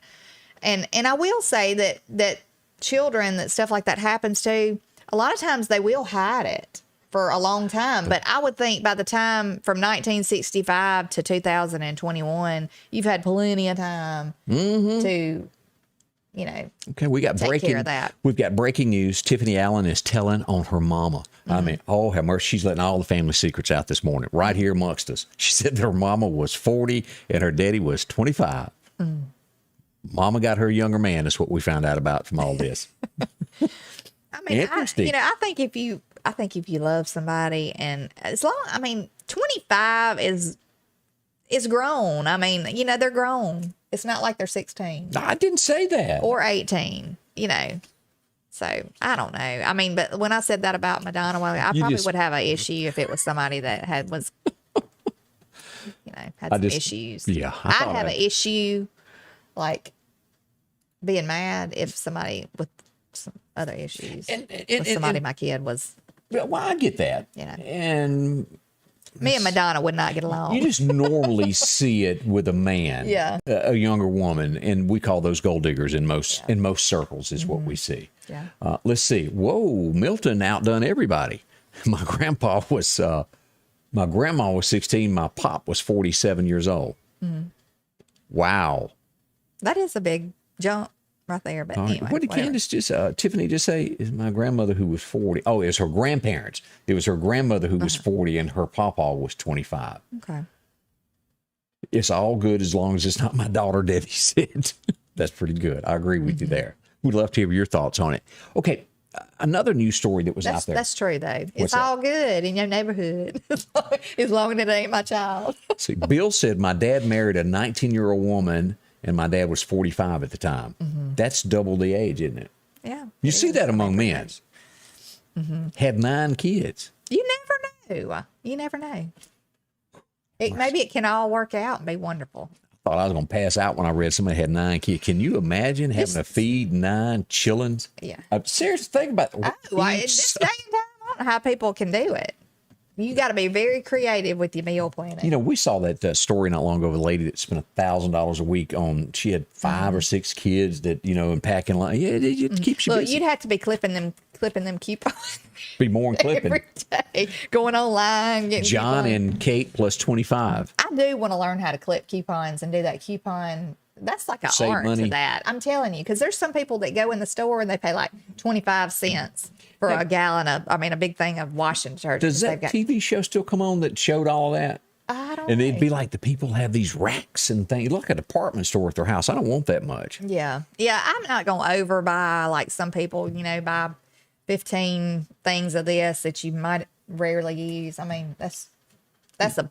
and I will say that children that stuff like that happens to, a lot of times they will hide it for a long time. But I would think by the time from 1965 to 2021, you've had plenty of time to, you know, okay, we got take breaking. care of that. We've got breaking news. Tiffany Allen is telling on her mama. I mean, oh, have mercy. She's letting all the family secrets out this morning, right here amongst us. She said that her mama was 40 and her daddy was 25. Mama got her younger man, is what we found out about from all this. I mean, Interesting. I think if you love somebody, and as long, 25 is grown. I mean, you know, they're grown. It's not like they're 16 I didn't say that. or 18, you know. So I don't know. I mean, but when I said that about Madonna, well, I probably would have an issue if it was somebody that had some issues. Yeah, I'd have an issue, like being mad if somebody with some other issues, with somebody my kid was. Well, I get that. You know. And Me and Madonna would not get along. you just normally see it with a man, Yeah. a younger woman, and we call those gold diggers in most circles is what we see. Yeah. Let's see. Whoa, Milton outdone everybody. My grandma was 16. My pop was 47 years old. Wow. That is a big jump right there. But All right. anyway, What did whatever. Candace Tiffany just say? Is my grandmother who was 40? Oh, it was her grandparents. It was her grandmother who was 40 and her papa was 25. Okay. It's all good as long as it's not my daughter, Debbie said. That's pretty good. I agree with you there. We'd love to hear your thoughts on it. Okay. Another news story that was out there. That's true, though. What's It's that? all good in your neighborhood as long as it ain't my child. See, Bill said my dad married a 19-year-old woman and my dad was 45 at the time. That's double the age, isn't it? Yeah. You see that among men. Had 9 kids. You never know. You never know. Maybe it can all work out and be wonderful. Thought I was going to pass out when I read somebody had 9 kids. Can you imagine having to feed 9 chillins? Yeah. Seriously, think about it. Well, in this day and time, I don't know how people can do it. You got to be very creative with your meal planning. You know, we saw that story not long ago of a lady that spent $1,000 a week on, she had 5 or 6 kids that, you know, and packing line. Yeah, it keeps you Look, busy. you'd have to be clipping them coupons Be more than clipping. every day, going online, getting John coupons. and Kate plus 25. I do want to learn how to clip coupons and do that coupon. That's like an Save art money. to that. I'm telling you, because there's some people that go in the store and they pay like 25 cents for a gallon of, a big thing of washing detergent. Does that TV show still come on that showed all that? I don't And know. it'd be like the people have these racks and things. Look at a department store at their house. I don't want that much. Yeah. Yeah. I'm not going to overbuy like some people, you know, buy 15 things of this that you might rarely use. I mean, that's a,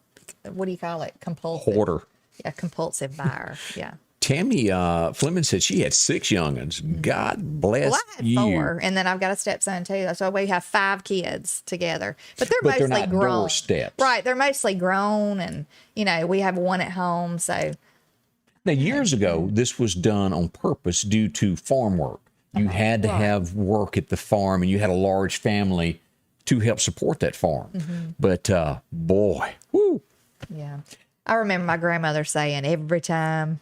what do you call it? Compulsive. Hoarder. Yeah. Compulsive buyer. Yeah. Tammy Fleming said she had 6 youngins. God bless Well, I had you. 4, and then I've got a stepson too. So we have 5 kids together, but they're But they're mostly not grown. doorsteps. Right? They're mostly grown, and you know we have one at home. So Now, years ago, this was done on purpose due to farm work. You had to have work at the farm, and you had a large family to help support that farm. But boy, whoo. yeah, I remember my grandmother saying every time.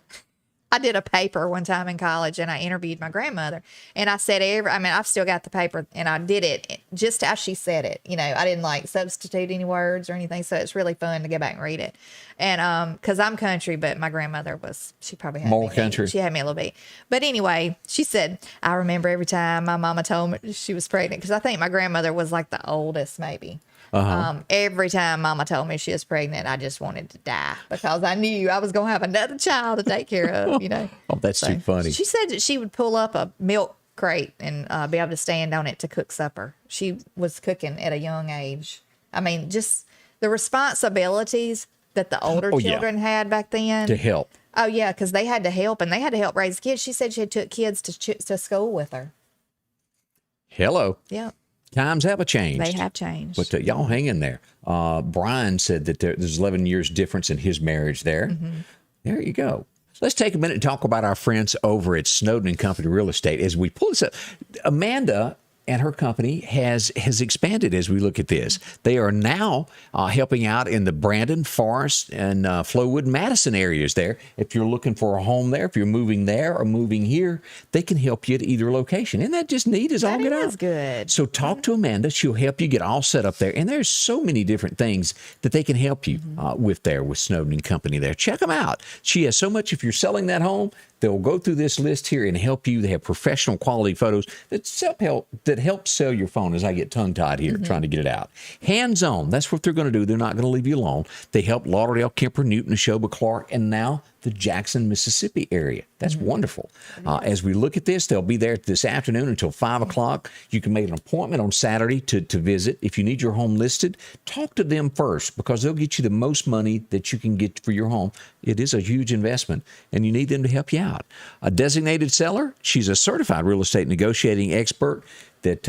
I did a paper one time in college and I interviewed my grandmother and I said I've still got the paper and I did it just as she said it. You know, I didn't like substitute any words or anything. So it's really fun to go back and read it. And, cause I'm country, but my grandmother she probably had More me country. She had me a little bit. But anyway, she said, I remember every time my mama told me she was pregnant. Cause I think my grandmother was like the oldest maybe. Every time mama told me she was pregnant, I just wanted to die because I knew I was going to have another child to take care of, you know. Oh, that's too funny. She said that she would pull up a milk crate and be able to stand on it to cook supper. She was cooking at a young age. I mean, just the responsibilities that the older Oh, yeah. children had back then. To help. Oh, yeah, because they had to help and they had to help raise kids. She said she took kids to school with her. Hello. Yeah, Times have changed. they have changed. But y'all hang in there. Brian said that there's 11 years difference in his marriage there. There you go. Let's take a minute and talk about our friends over at Snowden and Company Real Estate as we pull this up. Amanda and her company has expanded as we look at this. They are now helping out in the Brandon, Forest, and Flowood, Madison areas there. If you're looking for a home there, if you're moving there or moving here, they can help you at either location. Isn't that just neat as all get out? That is good. So talk to Amanda. She'll help you get all set up there. And there's so many different things that they can help you with there with Snowden and Company there. Check them out. She has so much. If you're selling that home, they'll go through this list here and help you. They have professional quality photos that help sell your phone as I get tongue-tied here trying to get it out. Hands-on. That's what they're going to do. They're not going to leave you alone. They help Lauderdale, Kemper, Newton, Neshoba, Clark, and now the Jackson, Mississippi area. That's wonderful. As we look at this, they'll be there this afternoon until 5 o'clock. You can make an appointment on Saturday to visit. If you need your home listed, talk to them first because they'll get you the most money that you can get for your home. It is a huge investment, and you need them to help you out. A designated seller, she's a certified real estate negotiating expert that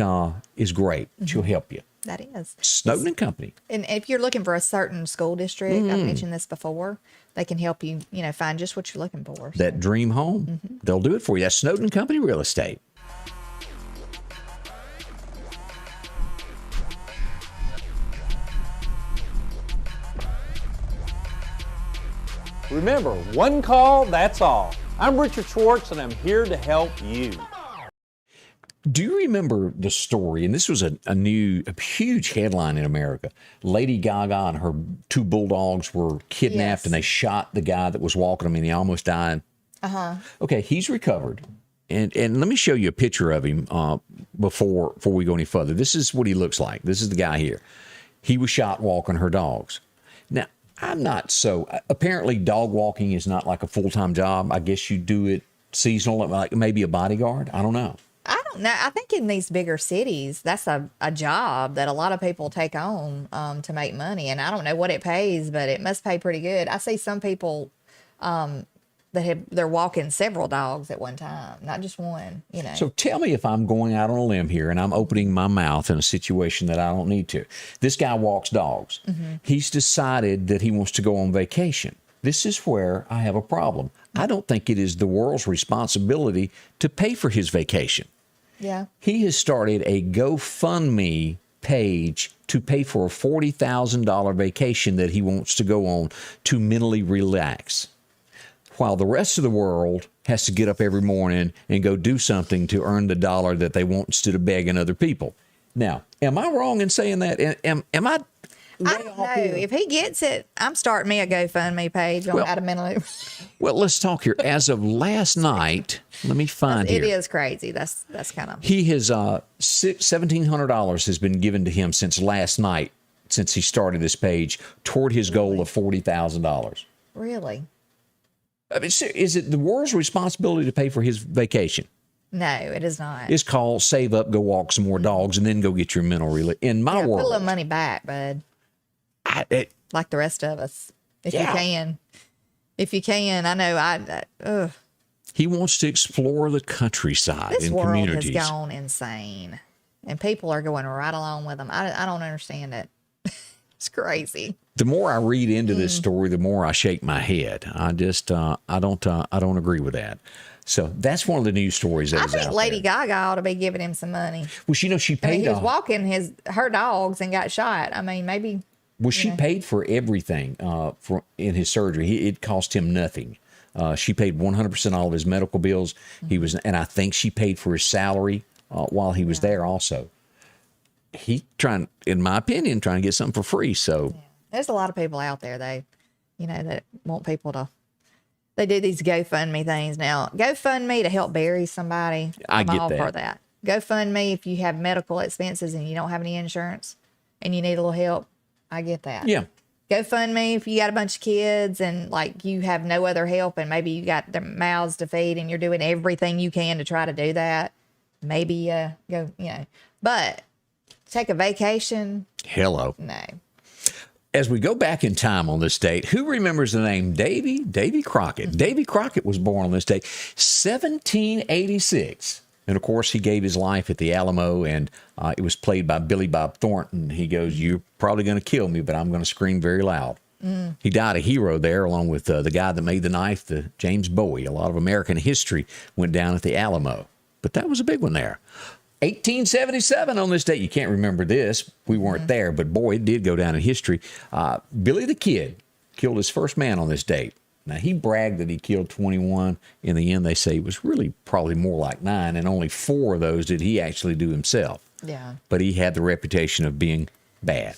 is great. She'll help you. That is. Snowden and Company. And if you're looking for a certain school district, I've mentioned this before, they can help you, find just what you're looking for. That dream home, they'll do it for you. That's Snowden and Company Real Estate. Remember, one call, that's all. I'm Richard Schwartz, and I'm here to help you. Do you remember the story? And this was a huge headline in America. Lady Gaga and her 2 bulldogs were kidnapped, Yes. and they shot the guy that was walking them, and he almost died. Okay, he's recovered. And let me show you a picture of him before we go any further. This is what he looks like. This is the guy here. He was shot walking her dogs. Now, I'm not so... Apparently, dog walking is not like a full-time job. I guess you do it seasonal, like maybe a bodyguard. I don't know. I don't know. I think in these bigger cities, that's a job that a lot of people take on to make money. And I don't know what it pays, but it must pay pretty good. I see some people they're walking several dogs at one time, not just one, So tell me if I'm going out on a limb here and I'm opening my mouth in a situation that I don't need to. This guy walks dogs. He's decided that he wants to go on vacation. This is where I have a problem. I don't think it is the world's responsibility to pay for his vacation. Yeah. He has started a GoFundMe page to pay for a $40,000 vacation that he wants to go on to mentally relax, while the rest of the world has to get up every morning and go do something to earn the dollar that they want instead of begging other people. Now, am I wrong in saying that? Am I... I don't know. If he gets it, I'm starting me a GoFundMe page on how to mentally. Well, let's talk here. As of last night, let me find It here. is crazy. That's kind of. He has $1,700 has been given to him since last night, since he started this page, toward his goal of $40,000. Really? I mean, is it the world's responsibility to pay for his vacation? No, it is not. It's called save up, go walk some more dogs, and then go get your mental relief. In my Put a world, little money back, bud. Like the rest of us, if you can. If you can, I know. He wants to explore the countryside This and world communities. has gone insane, and people are going right along with them. I don't understand it. It's crazy. The more I read into this story, the more I shake my head. I just I don't agree with that. So that's one of the news stories that I is think out Lady there. Gaga ought to be giving him some money. Well, she I paid. mean, he was walking her dogs and got shot. I mean, maybe. Well, she paid for everything in his surgery. It cost him nothing. She paid 100% all of his medical bills. And I think she paid for his salary while he was there also. He in my opinion, trying to get something for free. So there's a lot of people out there, that want people to. They do these GoFundMe things now. GoFundMe to help bury somebody. I'm all that. for that. GoFundMe if you have medical expenses and you don't have any insurance and you need a little help. I get that. yeah. GoFundMe if you got a bunch of kids and like you have no other help and maybe you got their mouths to feed and you're doing everything you can to try to do that. Maybe go, but take a vacation. Hello. No. As we go back in time on this date, who remembers the name Davy Crockett? Davy Crockett was born on this date, 1786. And, of course, he gave his life at the Alamo, and it was played by Billy Bob Thornton. He goes, "You're probably going to kill me, but I'm going to scream very loud." He died a hero there, along with the guy that made the knife, the James Bowie. A lot of American history went down at the Alamo. But that was a big one there. 1877 on this date. You can't remember this. We weren't there, but boy, it did go down in history. Billy the Kid killed his first man on this date. Now, he bragged that he killed 21. In the end, they say it was really probably more like 9, and only 4 of those did he actually do himself. Yeah. But he had the reputation of being bad.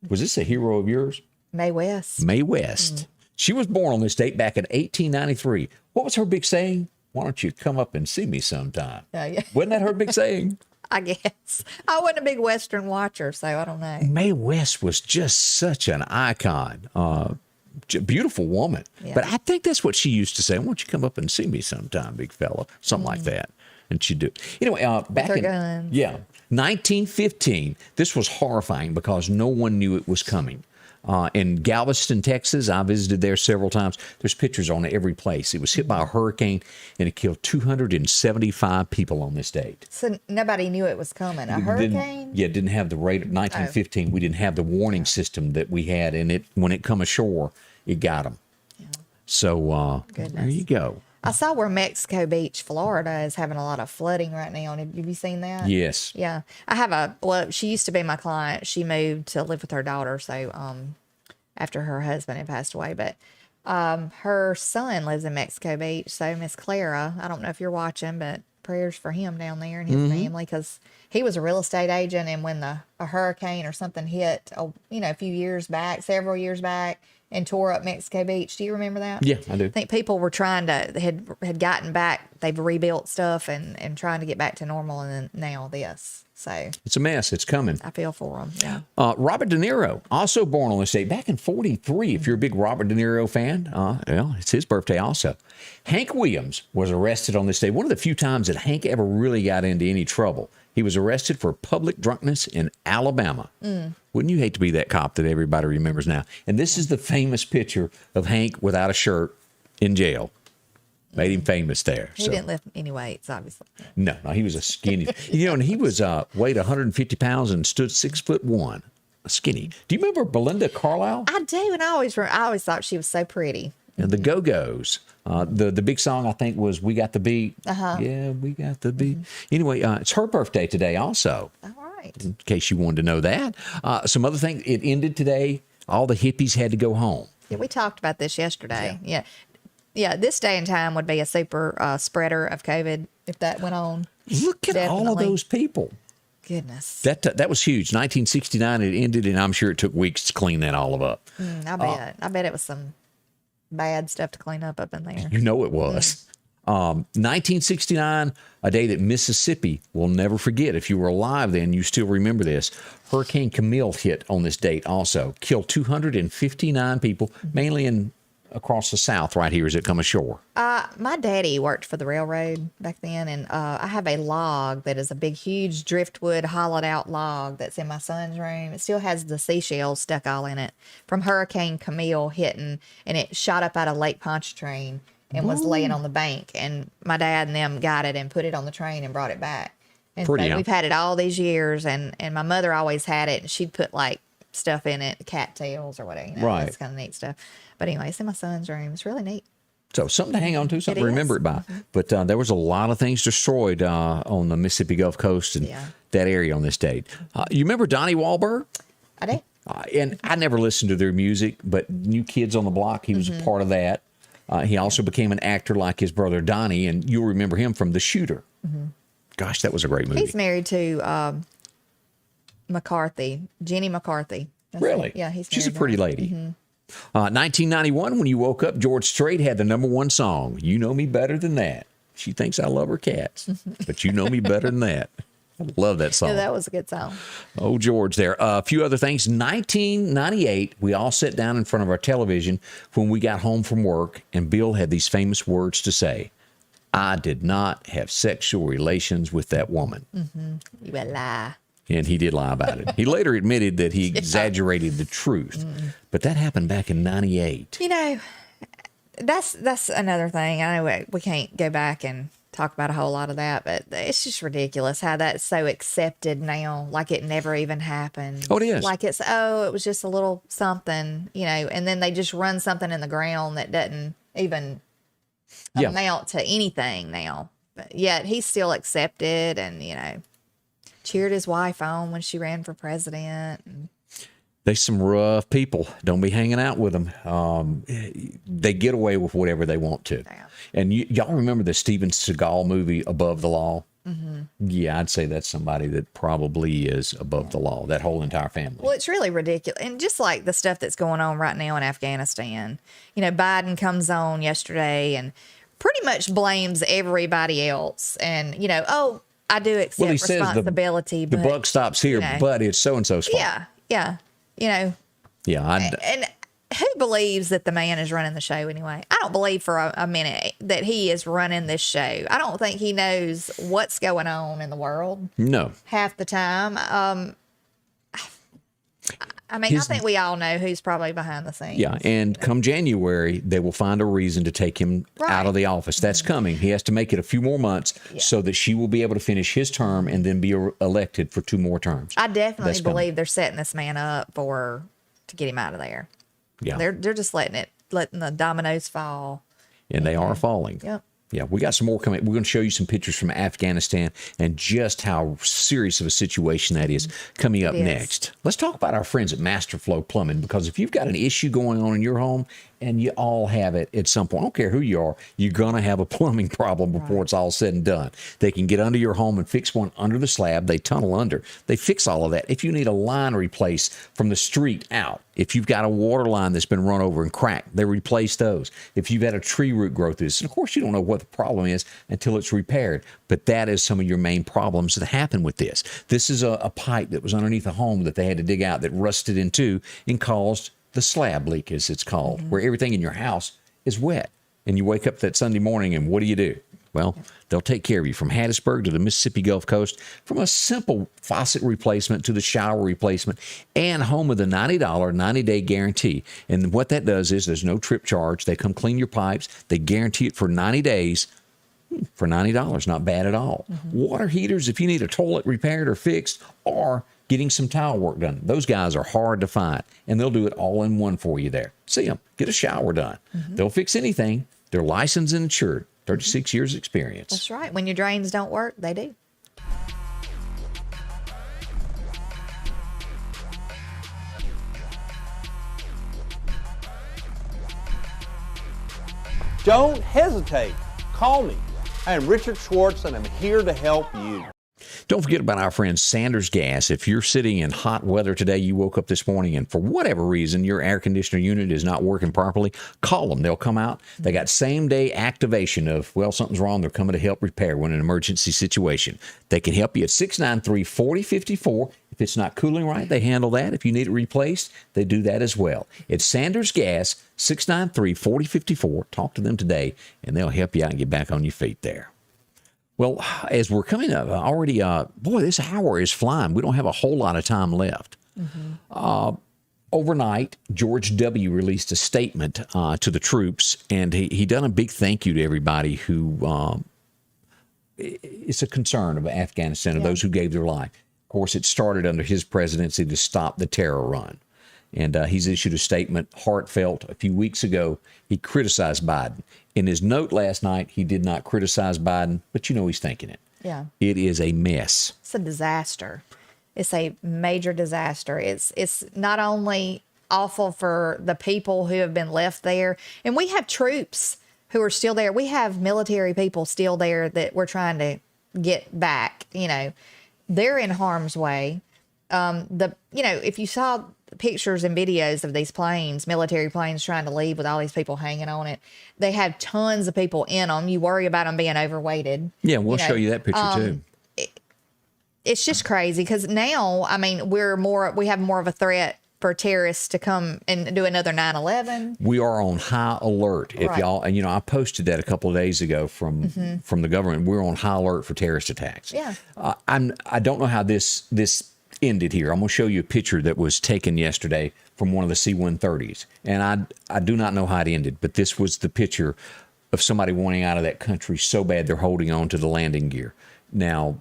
Was this a hero of yours? Mae West. Mae West. She was born on this date back in 1893. What was her big saying? Why don't you come up and see me sometime? Yeah. Wasn't that her big saying? I guess. I wasn't a big Western watcher, so I don't know. Mae West was just such an icon. Beautiful woman. Yeah. But I think that's what she used to say. Why don't you come up and see me sometime, big fella? Something like that. And she'd do it. Anyway, back her in guns. 1915, this was horrifying because no one knew it was coming. In Galveston, Texas, I visited there several times. There's pictures on every place. It was hit by a hurricane, and it killed 275 people on this date. So nobody knew it was coming. A hurricane? Didn't have the rate of 1915. We didn't have the warning system that we had, and it when it come ashore, it got them. Yeah. So there you go. I saw where Mexico Beach, Florida is having a lot of flooding right now. Have you seen that? Yes. Yeah. I have she used to be my client. She moved to live with her daughter. So, after her husband had passed away, but, her son lives in Mexico Beach. So Miss Clara, I don't know if you're watching, but prayers for him down there and his family. Cause he was a real estate agent. And when a hurricane or something hit, several years back, and tore up Mexico Beach. Do you remember that? Yeah, I do. I think people were trying to, had gotten back, they've rebuilt stuff and trying to get back to normal, and then now this. So it's a mess. It's coming. I feel for them. Yeah. Robert De Niro, also born on this date back in 43. If you're a big Robert De Niro fan, it's his birthday also. Hank Williams was arrested on this day. One of the few times that Hank ever really got into any trouble. He was arrested for public drunkenness in Alabama. Wouldn't you hate to be that cop that everybody remembers now? And this is the famous picture of Hank without a shirt in jail. Made him famous there. He didn't lift any weights, obviously. No, he was a skinny. And he was weighed 150 pounds and stood 6'1". Skinny. Do you remember Belinda Carlisle? I do, and I always thought she was so pretty. And the Go-Go's. The big song, I think, was We Got the Beat. Yeah, we got the beat. Anyway, it's her birthday today also. All right. In case you wanted to know that. Some other things, it ended today. All the hippies had to go home. Yeah, we talked about this yesterday. Yeah, this day and time would be a super spreader of COVID if that went on. Look at all of those people. Goodness. That was huge. 1969 it ended, and I'm sure it took weeks to clean that all up. I bet. I bet it was some bad stuff to clean up in there. You know it was. 1969, a day that Mississippi will never forget. If you were alive then, you still remember this. Hurricane Camille hit on this date also. Killed 259 people, mainly across the South right here as it come ashore. My daddy worked for the railroad back then, and I have a log that is a big, huge driftwood, hollowed out log that's in my son's room. It still has the seashells stuck all in it from Hurricane Camille hitting, and it shot up out of Lake Pontchartrain and was laying on the bank. And my dad and them got it and put it on the train and brought it back. And Pretty, so we've had it all these years, and my mother always had it, and she'd put like stuff in it, cattails or whatever. Right. That's kind of neat stuff. But anyway, it's in my son's room. It's really neat. So something to hang on to, something to remember it by. Mm-hmm. But there was a lot of things destroyed on the Mississippi Gulf Coast and that area on this date. You remember Donnie Wahlberg? I do. And I never listened to their music, but New Kids on the Block, he was a part of that. He also became an actor like his brother Donnie, and you'll remember him from The Shooter. Gosh, that was a great movie. He's married to Jenny McCarthy. Really? Yeah, he's married. She's a pretty lady. 1991, when you woke up, George Strait had the #1 song, You Know Me Better Than That. She thinks I love her cats, but you know me better than that. I love that song. Yeah, that was a good song. Oh, George there. A few other things. 1998, we all sat down in front of our television when we got home from work, and Bill had these famous words to say. I did not have sexual relations with that woman. You a lie. And he did lie about it. He later admitted that he exaggerated the truth. But that happened back in 98. You know, that's another thing. I know we can't go back and talk about a whole lot of that, but it's just ridiculous how that's so accepted now, like it never even happened. Oh, it is. Like it was just a little something, and then they just run something in the ground that doesn't even amount to anything now. But yet he's still accepted and, cheered his wife on when she ran for president. And They some rough people. Don't be hanging out with them. They get away with whatever they want to. Yeah. And y'all remember the Steven Seagal movie, Above the Law? Mm-hmm. Yeah, I'd say that's somebody that probably is above the law, that whole entire family. Well, it's really ridiculous. And just like the stuff that's going on right now in Afghanistan, Biden comes on yesterday and pretty much blames everybody else. And, I do accept He says responsibility. the but, buck stops here, but it's so-and-so's fault. Yeah. Yeah, And who believes that the man is running the show anyway? I don't believe for a minute that he is running this show. I don't think he knows what's going on in the world. No. Half the time. I think we all know who's probably behind the scenes. Yeah, and come January, they will find a reason to take him out of the office. That's coming. He has to make it a few more months so that she will be able to finish his term and then be elected for 2 more terms. I definitely believe they're setting this man up to get him out of there. Yeah. They're just letting the dominoes fall. And they are falling. Yep. Yeah, we got some more coming. We're going to show you some pictures from Afghanistan and just how serious of a situation that is coming up next. Let's talk about our friends at Masterflow Plumbing, because if you've got an issue going on in your home, and you all have it at some point, I don't care who you are, you're going to have a plumbing problem before it's all said and done. They can get under your home and fix one under the slab. They tunnel under. They fix all of that. If you need a line replaced from the street out, if you've got a water line that's been run over and cracked, they replace those. If you've had a tree root growth, and of course you don't know what the problem is until it's repaired, but that is some of your main problems that happen with this. This is a pipe that was underneath a home that they had to dig out that rusted into and caused the slab leak, as it's called, where everything in your house is wet. And you wake up that Sunday morning and what do? Well, they'll take care of you from Hattiesburg to the Mississippi Gulf Coast, from a simple faucet replacement to the shower replacement, and home with a $90 90-day guarantee. And what that does is there's no trip charge. They come clean your pipes. They guarantee it for 90 days for $90. Not bad at all. Water heaters, if you need a toilet repaired or fixed, or getting some tile work done. Those guys are hard to find, and they'll do it all in one for you there. See them. Get a shower done. They'll fix anything. They're licensed and insured. 36 years experience. That's right. When your drains don't work, they do. Don't hesitate. Call me. I am Richard Schwartz, and I'm here to help you. Don't forget about our friend Sanders Gas. If you're sitting in hot weather today, you woke up this morning and for whatever reason your air conditioner unit is not working properly, call them. They'll come out. They got same-day activation of, well, something's wrong. They're coming to help repair when an emergency situation. They can help you at 693-4054. If it's not cooling right, they handle that. If you need it replaced, they do that as well. It's Sanders Gas, 693-4054. Talk to them today, and they'll help you out and get back on your feet there. Well, as we're coming up, already, this hour is flying. We don't have a whole lot of time left. Overnight, George W. released a statement to the troops, and he done a big thank you to everybody who it's a concern of Afghanistan, of those who gave their life. Of course, it started under his presidency to stop the terror run. And he's issued a statement, heartfelt. A few weeks ago, he criticized Biden. In his note last night, he did not criticize Biden, but he's thinking it. Yeah. It is a mess. It's a disaster. It's a major disaster. It's not only awful for the people who have been left there, and we have troops who are still there. We have military people still there that we're trying to get back. They're in harm's way. If you saw pictures and videos of these planes, military planes trying to leave with all these people hanging on it, they have tons of people in them. You worry about them being overweighted. Yeah, we'll show you that picture too. It's just crazy because now, we have more of a threat for terrorists to come and do another 9/11. We are on high alert. If y'all, and I posted that a couple of days ago from the government. We're on high alert for terrorist attacks. Yeah. I don't know how this ended here. I'm going to show you a picture that was taken yesterday from one of the C-130s. And I do not know how it ended, but this was the picture of somebody wanting out of that country so bad they're holding on to the landing gear. Now,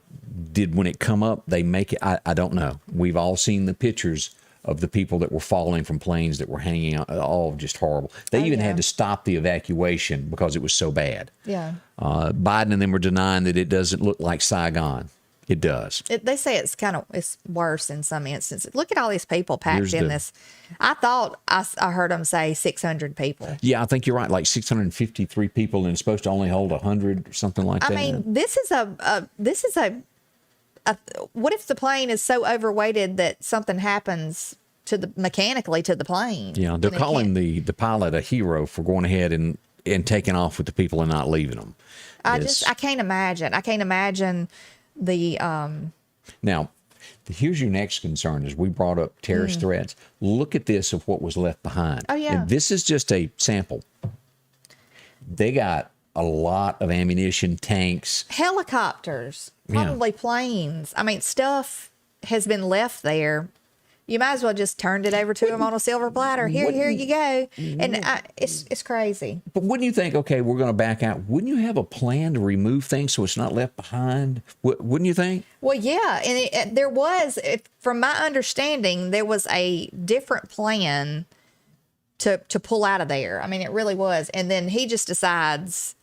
when it come up, they make it? I don't know. We've all seen the pictures of the people that were falling from planes that were hanging out, all just horrible. They even had to stop the evacuation because it was so bad. Yeah. Biden and them were denying that it doesn't look like Saigon. It does. They say it's worse in some instances. Look at all these people packed in this. I thought I heard them say 600 people. Yeah, I think you're right. Like 653 people, and it's supposed to only hold 100 or something like that. I mean, this is a what if the plane is so overweighted that something happens mechanically to the plane? Yeah, they're calling the pilot a hero for going ahead and taking off with the people and not leaving them. I can't imagine. I can't imagine the Now, here's your next concern. As we brought up terrorist threats, look at this of what was left behind. Oh, yeah. And this is just a sample. They got a lot of ammunition, tanks, helicopters, probably planes. I mean, stuff has been left there. You might as well just turned it over to them on a silver platter. Here you go. And it's crazy. But wouldn't you think, okay, we're going to back out? Wouldn't you have a plan to remove things so it's not left behind? Wouldn't you think? Well, yeah. And there was, from my understanding, there was a different plan to pull out of there. I mean, it really was. And then he just decides,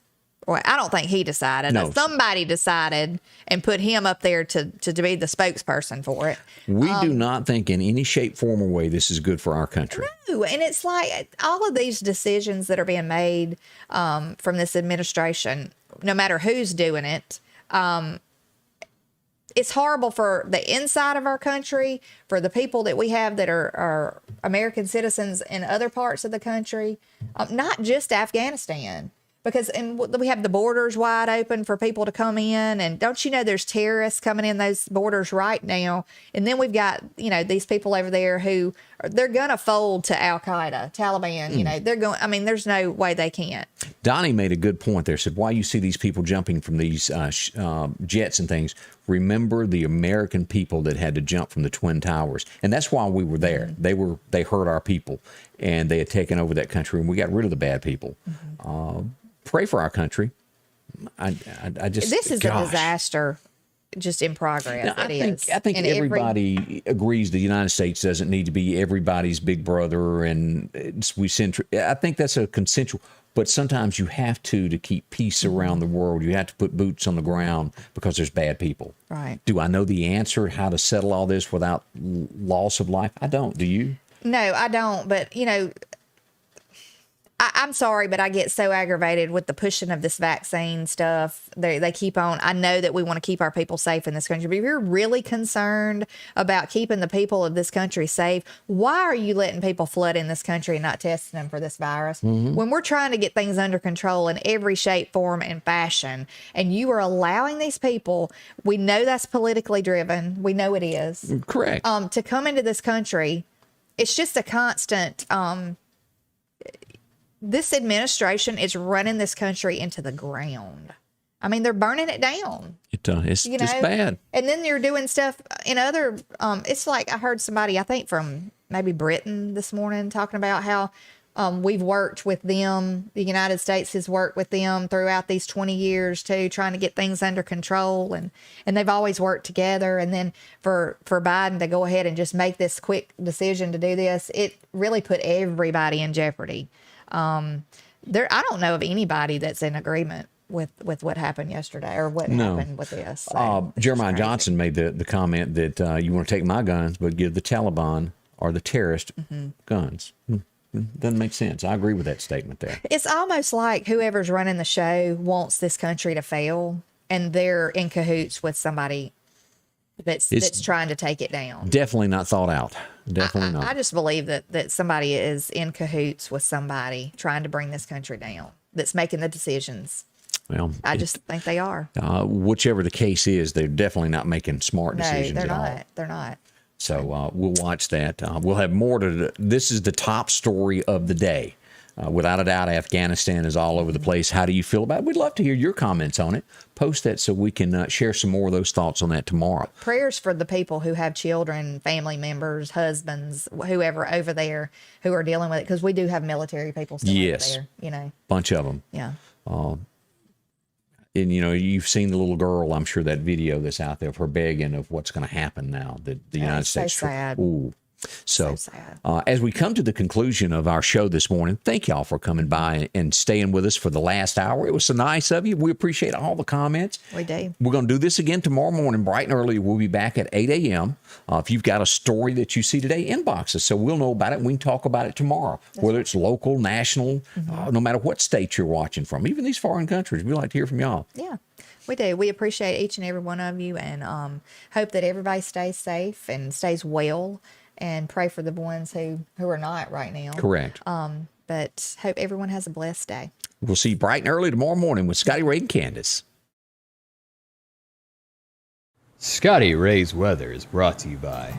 or I don't think he decided. No. Somebody decided and put him up there to be the spokesperson for it. We do not think in any shape, form, or way this is good for our country. No, and it's like all of these decisions that are being made from this administration, no matter who's doing it, it's horrible for the inside of our country, for the people that we have that are American citizens in other parts of the country, not just Afghanistan. Because we have the borders wide open for people to come in. And don't you know there's terrorists coming in those borders right now? And then we've got, these people over there who they're going to fold to Al-Qaeda, Taliban. They're going. I mean, there's no way they can't. Donnie made a good point there. Said, why you see these people jumping from these jets and things, remember the American people that had to jump from the Twin Towers. And that's why we were there. They hurt our people, and they had taken over that country, and we got rid of the bad people. Pray for our country. I just this is a disaster, just in progress. Now, I think everybody agrees the United States doesn't need to be everybody's big brother, and I think that's a consensual. But sometimes you have to keep peace around the world. You have to put boots on the ground because there's bad people. Right. Do I know the answer how to settle all this without loss of life? I don't. Do you? No, I don't. But I'm sorry, but I get so aggravated with the pushing of this vaccine stuff. They keep on. I know that we want to keep our people safe in this country, but if you're really concerned about keeping the people of this country safe, why are you letting people flood in this country and not testing them for this virus? When we're trying to get things under control in every shape, form, and fashion, and you are allowing these people, we know that's politically driven. We know it is. Correct. To come into this country, it's just a constant... This administration is running this country into the ground. I mean, they're burning it down. It's just bad. And then you're doing stuff in other, it's like I heard somebody, I think from maybe Britain this morning, talking about how we've worked with them. The United States has worked with them throughout these 20 years too, trying to get things under control. And they've always worked together. And then for Biden to go ahead and just make this quick decision to do this, it really put everybody in jeopardy. I don't know of anybody that's in agreement with what happened yesterday or what happened with this. So Jeremiah Johnson made the comment that you want to take my guns, but give the Taliban or the terrorist guns. Doesn't make sense. I agree with that statement there. It's almost like whoever's running the show wants this country to fail, and they're in cahoots with somebody that's trying to take it down. Definitely not thought out. Definitely not. I just believe that somebody is in cahoots with somebody trying to bring this country down, that's making the decisions. Well, I just think they are. Whichever the case is, they're definitely not making smart decisions at all. They're not. So we'll watch that. We'll have more to. This is the top story of the day. Without a doubt, Afghanistan is all over the place. How do you feel about it? We'd love to hear your comments on it. Post that so we can share some more of those thoughts on that tomorrow. Prayers for the people who have children, family members, husbands, whoever over there who are dealing with it, because we do have military people still over there. Bunch of them. Yeah. And, you've seen the little girl, I'm sure, that video that's out there of her begging of what's going to happen now that the United States. So sad. Ooh. So, sad. as we come to the conclusion of our show this morning, thank y'all for coming by and staying with us for the last hour. It was so nice of you. We appreciate all the comments. We do. We're going to do this again tomorrow morning, bright and early. We'll be back at 8 a.m. If you've got a story that you see today, inbox us so we'll know about it. And we can talk about it tomorrow, whether it's local, national, no matter what state you're watching from, even these foreign countries. We'd like to hear from y'all. Yeah, we do. We appreciate each and every one of you, and hope that everybody stays safe and stays well, and pray for the ones who are not right now. Correct. But hope everyone has a blessed day. We'll see you bright and early tomorrow morning with Scotty Ray and Candace. Scotty Ray's Weather is brought to you by